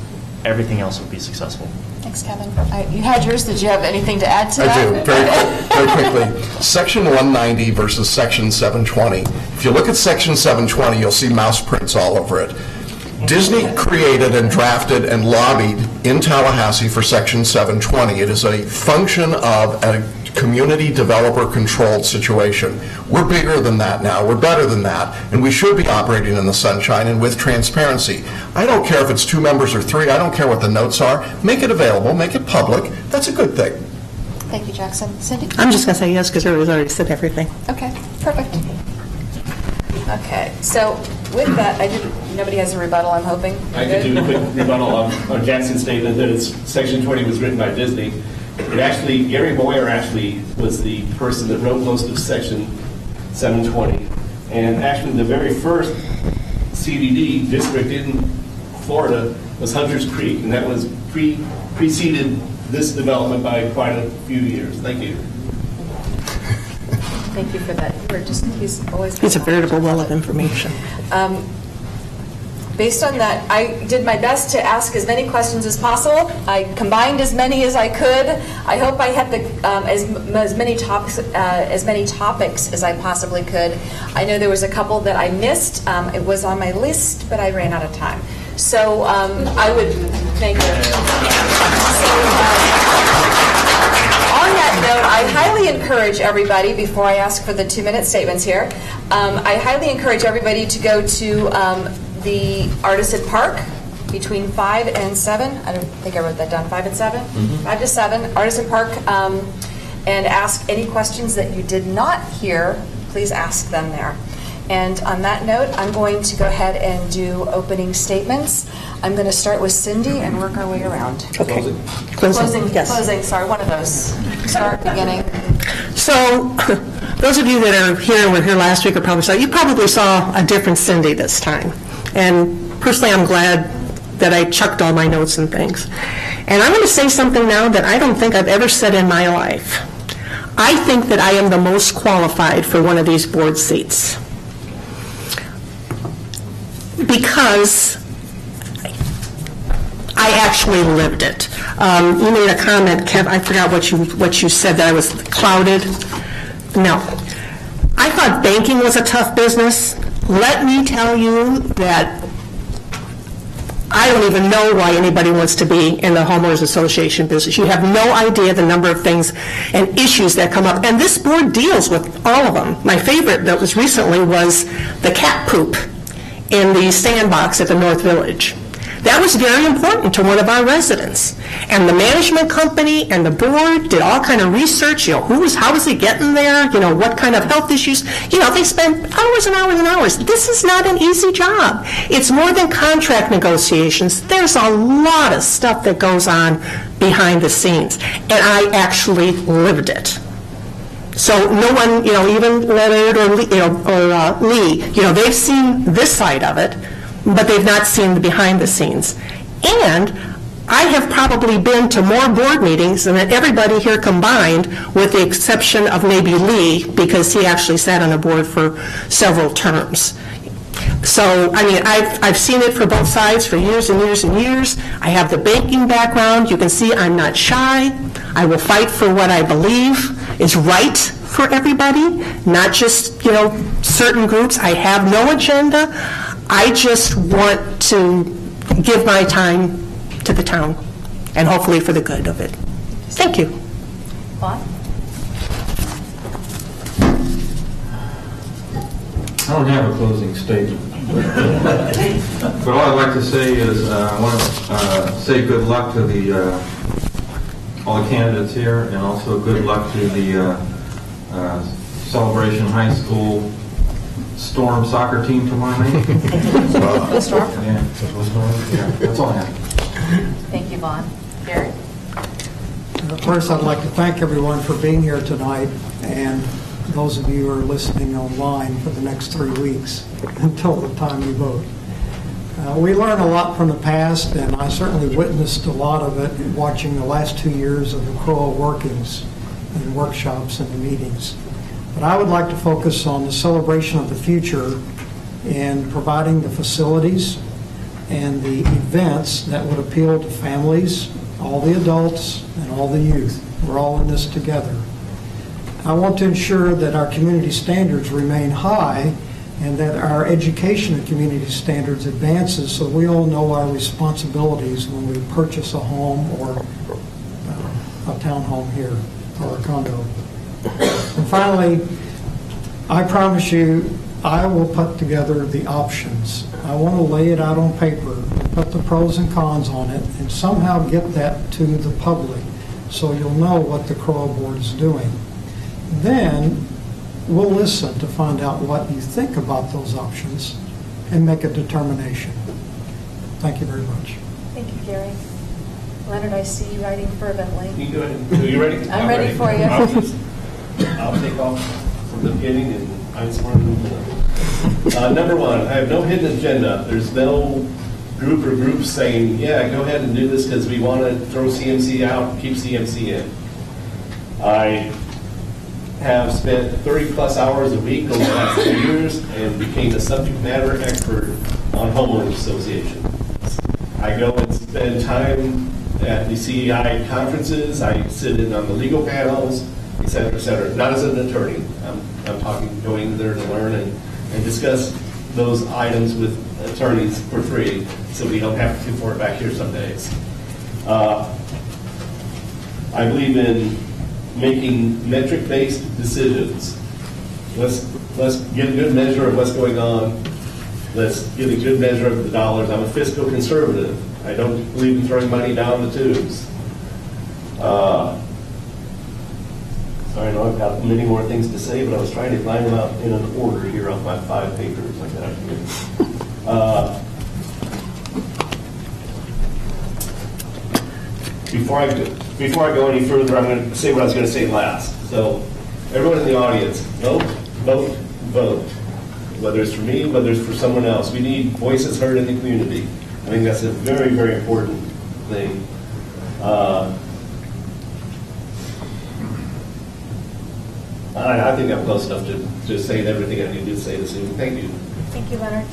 everything else will be successful. Thanks, Kevin. You had yours. Did you have anything to add to I that? do, very quickly. Section 190 versus Section 720. If you look at Section 720, you'll see mouse prints all over it. Disney created and drafted and lobbied in Tallahassee for Section 720. It is a function of a community developer-controlled situation. We're bigger than that now. We're better than that. And we should be operating in the sunshine and with transparency. I don't care if it's 2 members or 3. I don't care what the notes are. Make it available. Make it public. That's a good thing. Thank you, Jackson. Cindy? I'm just going to say yes because everybody's already said everything. Okay, perfect. Okay, so with that, nobody has a rebuttal, I'm hoping. I could do a quick rebuttal on Jackson's statement that Section 20 was written by Disney. It actually, Gary Moyer actually was the person that wrote most of Section 720. And actually the very first CDD district in Florida was Hunter's Creek, and that was preceded this development by quite a few years. Thank you. Thank you for that. He's a veritable well of information. Based on that, I did my best to ask as many questions as possible. I combined as many as I could. I hope I had as many topics as I possibly could. I know there was a couple that I missed. It was on my list, but I ran out of time. So I would thank you. On that note, I highly encourage everybody, before I ask for the 2-minute statements here, I highly encourage everybody to go to the Artisan Park between 5 and 7. I don't think I wrote that down. 5 and 7? 5 to 7, Artisan Park, and ask any questions that you did not hear. Please ask them there. And on that note, I'm going to go ahead and do opening statements. I'm going to start with Cindy and work our way around. Okay. Closing. Yes. Closing. Sorry, one of those. Start, beginning. So, those of you that are here and were here last week you probably saw a different Cindy this time. And personally, I'm glad that I chucked all my notes and things. And I'm going to say something now that I don't think I've ever said in my life. I think that I am the most qualified for one of these board seats. Because I actually lived it. You made a comment, Kev, I forgot what you said, that I was clouded. No. I thought banking was a tough business. Let me tell you that I don't even know why anybody wants to be in the homeowners association business. You have no idea the number of things and issues that come up. And this board deals with all of them. My favorite that was recently was the cat poop in the sandbox at the North Village. That was very important to one of our residents. And the management company and the board did all kind of research, how was he getting there, what kind of health issues. They spent hours and hours and hours. This is not an easy job. It's more than contract negotiations. There's a lot of stuff that goes on behind the scenes. And I actually lived it. So no one, even Leonard or Lee, they've seen this side of it, but they've not seen the behind the scenes. And I have probably been to more board meetings than everybody here combined, with the exception of maybe Lee, because he actually sat on the board for several terms. So, I've seen it for both sides for years and years and years. I have the banking background. You can see I'm not shy. I will fight for what I believe is right for everybody, not just, certain groups. I have no agenda. I just want to give my time to the town, and hopefully for the good of it. Thank you. Bob? I don't have a closing statement. But all I'd like to say is I want to say good luck to all the candidates here, and also good luck to the Celebration High School Storm soccer team tomorrow night. Storm? Yeah, that's all I have. Thank you, Vaughn. Gary? First, I'd like to thank everyone for being here tonight, and those of you who are listening online for the next 3 weeks until the time you vote. We learn a lot from the past, and I certainly witnessed a lot of it watching the last 2 years of the CROA workings and workshops and the meetings. But I would like to focus on the celebration of the future and providing the facilities and the events that would appeal to families, all the adults, and all the youth. We're all in this together. I want to ensure that our community standards remain high and that our education of community standards advances so we all know our responsibilities when we purchase a home or a townhome here or a condo. And finally, I promise you, I will put together the options. I want to lay it out on paper, put the pros and cons on it, and somehow get that to the public so you'll know what the CROA board is doing. Then we'll listen to find out what you think about those options and make a determination. Thank you very much. Thank you, Gary. Leonard, I see you writing fervently. You go ahead. Are you ready? I'm ready for you. I'll take off from the beginning, and I'm smarter than you. Number one, I have no hidden agenda. There's no group or groups saying, yeah, go ahead and do this because we want to throw CMC out and keep CMC in. I have spent 30-plus hours a week over the last 2 years and became a subject matter expert on homeowners association. I go and spend time at the CEI conferences. I sit in on the legal panels, et cetera, et cetera. Not as an attorney. I'm talking, going there to learn and discuss those items with attorneys for free so we don't have to report back here some days. I believe in making metric-based decisions. Let's get a good measure of what's going on. Let's get a good measure of the dollars. I'm a fiscal conservative. I don't believe in throwing money down the tubes. Sorry, I know I've got many more things to say, but I was trying to line them out in an order here off my 5 papers like that. Before I go any further, I'm going to say what I was going to say last. So, everyone in the audience, vote, vote, vote. Whether it's for me, whether it's for someone else. We need voices heard in the community. I think that's a very, very important thing. I think I'm close enough to just say everything I need to say this evening. Thank you. Thank you, Leonard.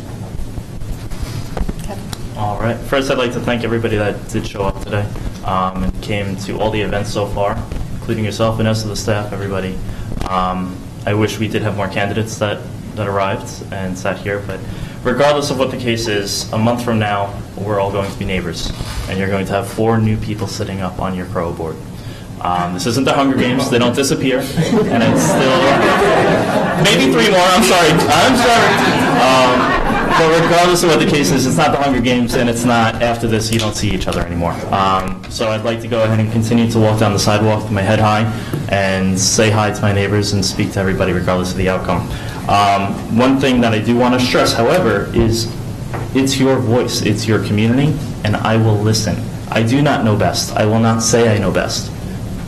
Kevin. All right. First, I'd like to thank everybody that did show up today and came to all the events so far, including yourself and us of the staff, everybody. I wish we did have more candidates that arrived and sat here, but regardless of what the case is, a month from now, we're all going to be neighbors, and you're going to have 4 new people sitting up on your CROA board. This isn't the Hunger Games. They don't disappear. And it's still... maybe 3 more. I'm sorry. But regardless of what the case is, it's not the Hunger Games, and it's not after this you don't see each other anymore. So I'd like to go ahead and continue to walk down the sidewalk with my head high and say hi to my neighbors and speak to everybody regardless of the outcome. One thing that I do want to stress, however, is it's your voice. It's your community, and I will listen. I do not know best. I will not say I know best.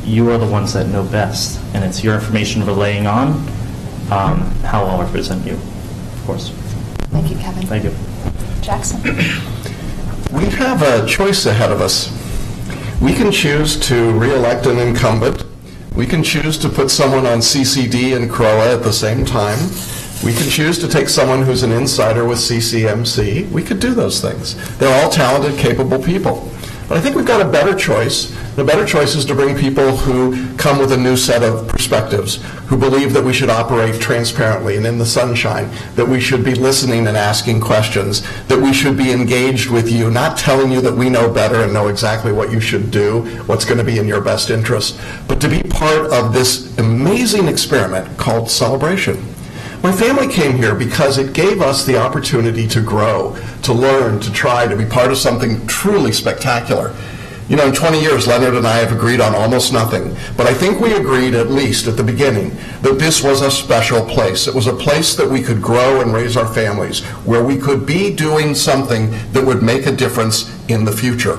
You are the ones that know best, and it's your information relaying on how I'll represent you, of course. Thank you, Kevin. Thank you. Jackson. We have a choice ahead of us. We can choose to re-elect an incumbent. We can choose to put someone on CCD and CROA at the same time. We can choose to take someone who's an insider with CCMC. We could do those things. They're all talented, capable people. But I think we've got a better choice. The better choice is to bring people who come with a new set of perspectives, who believe that we should operate transparently and in the sunshine, that we should be listening and asking questions, that we should be engaged with you, not telling you that we know better and know exactly what you should do, what's going to be in your best interest, but to be part of this amazing experiment called Celebration. My family came here because it gave us the opportunity to grow, to learn, to try, to be part of something truly spectacular. You know, in 20 years, Leonard and I have agreed on almost nothing, but I think we agreed, at least at the beginning, that this was a special place. It was a place that we could grow and raise our families, where we could be doing something that would make a difference in the future.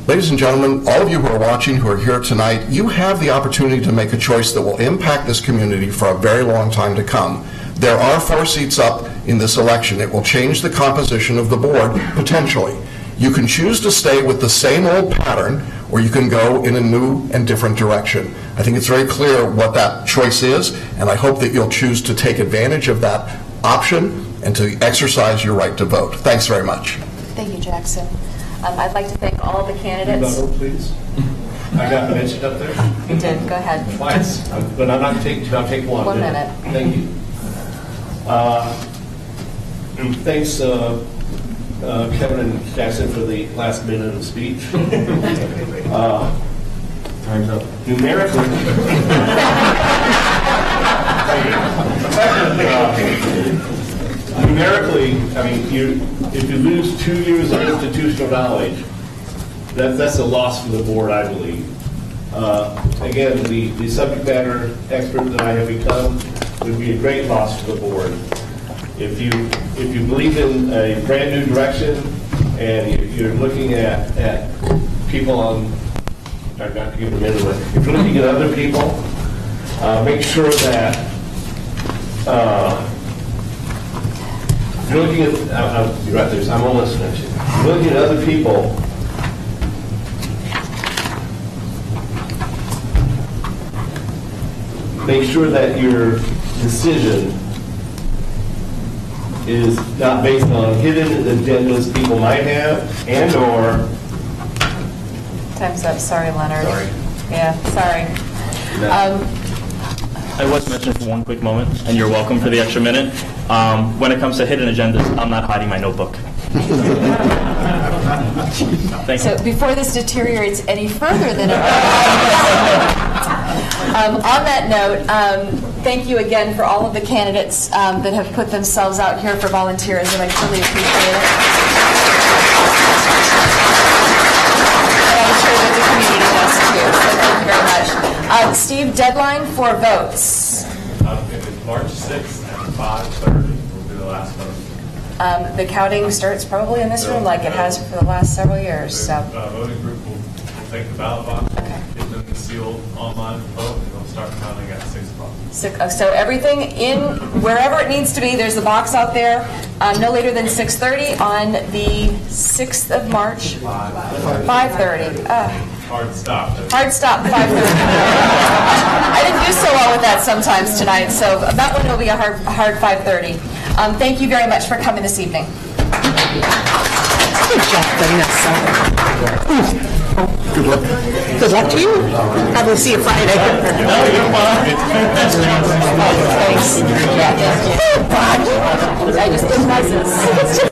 Ladies and gentlemen, all of you who are watching, who are here tonight, you have the opportunity to make a choice that will impact this community for a very long time to come. There are 4 seats up in this election. It will change the composition of the board, potentially. You can choose to stay with the same old pattern, or you can go in a new and different direction. I think it's very clear what that choice is, and I hope that you'll choose to take advantage of that option and to exercise your right to vote. Thanks very much. Thank you, Jackson. I'd like to thank all the candidates. Vote, please. I got mentioned up there. You did. Go ahead. Twice, but I'm not taking two. I'll take 1 1 minute. minute. Thank you. And thanks, Kevin and Jackson, for the last minute of speech. Time's up. Numerically, I mean, if you lose 2 years of institutional knowledge, that's a loss for the board, I believe. Again, the subject matter expert that I have become would be a great loss for the board. If you believe in a brand new direction and you're looking at people on, I've got to give them anyway. If you're looking at other people, make sure that if you're looking at, you're right there, I'm almost finished. If you're looking at other people, make sure that your decision is not based on hidden agendas people might have and/or. Time's up. Sorry, Leonard. Sorry. Yeah, sorry. I was mentioned for 1 quick moment, and you're welcome for the extra minute. When it comes to hidden agendas, I'm not hiding my notebook. Thank you. So before this deteriorates any further than on that note, thank you again for all of the candidates that have put themselves out here for volunteerism. I truly appreciate it. And I'm sure that the community does too, so thank you very much. Steve, deadline for votes. It's March 6th at 5:30 will be the last vote. The counting starts probably in this room like it has for the last several years. So. The voting group will take the ballot box, Okay. give them the sealed online vote, and they'll start counting at 6 o'clock. So everything in wherever it needs to be, there's the box out there, no later than 6:30 on the 6th of March, 5:30. Hard stop. Hard stop, 5:30. I didn't do so well with that sometimes tonight, so that one will be a hard 5:30. Thank you very much for coming this evening. Good job, Vanessa. Good luck. Good luck to you. Probably see you Friday. Thanks. I just did buses.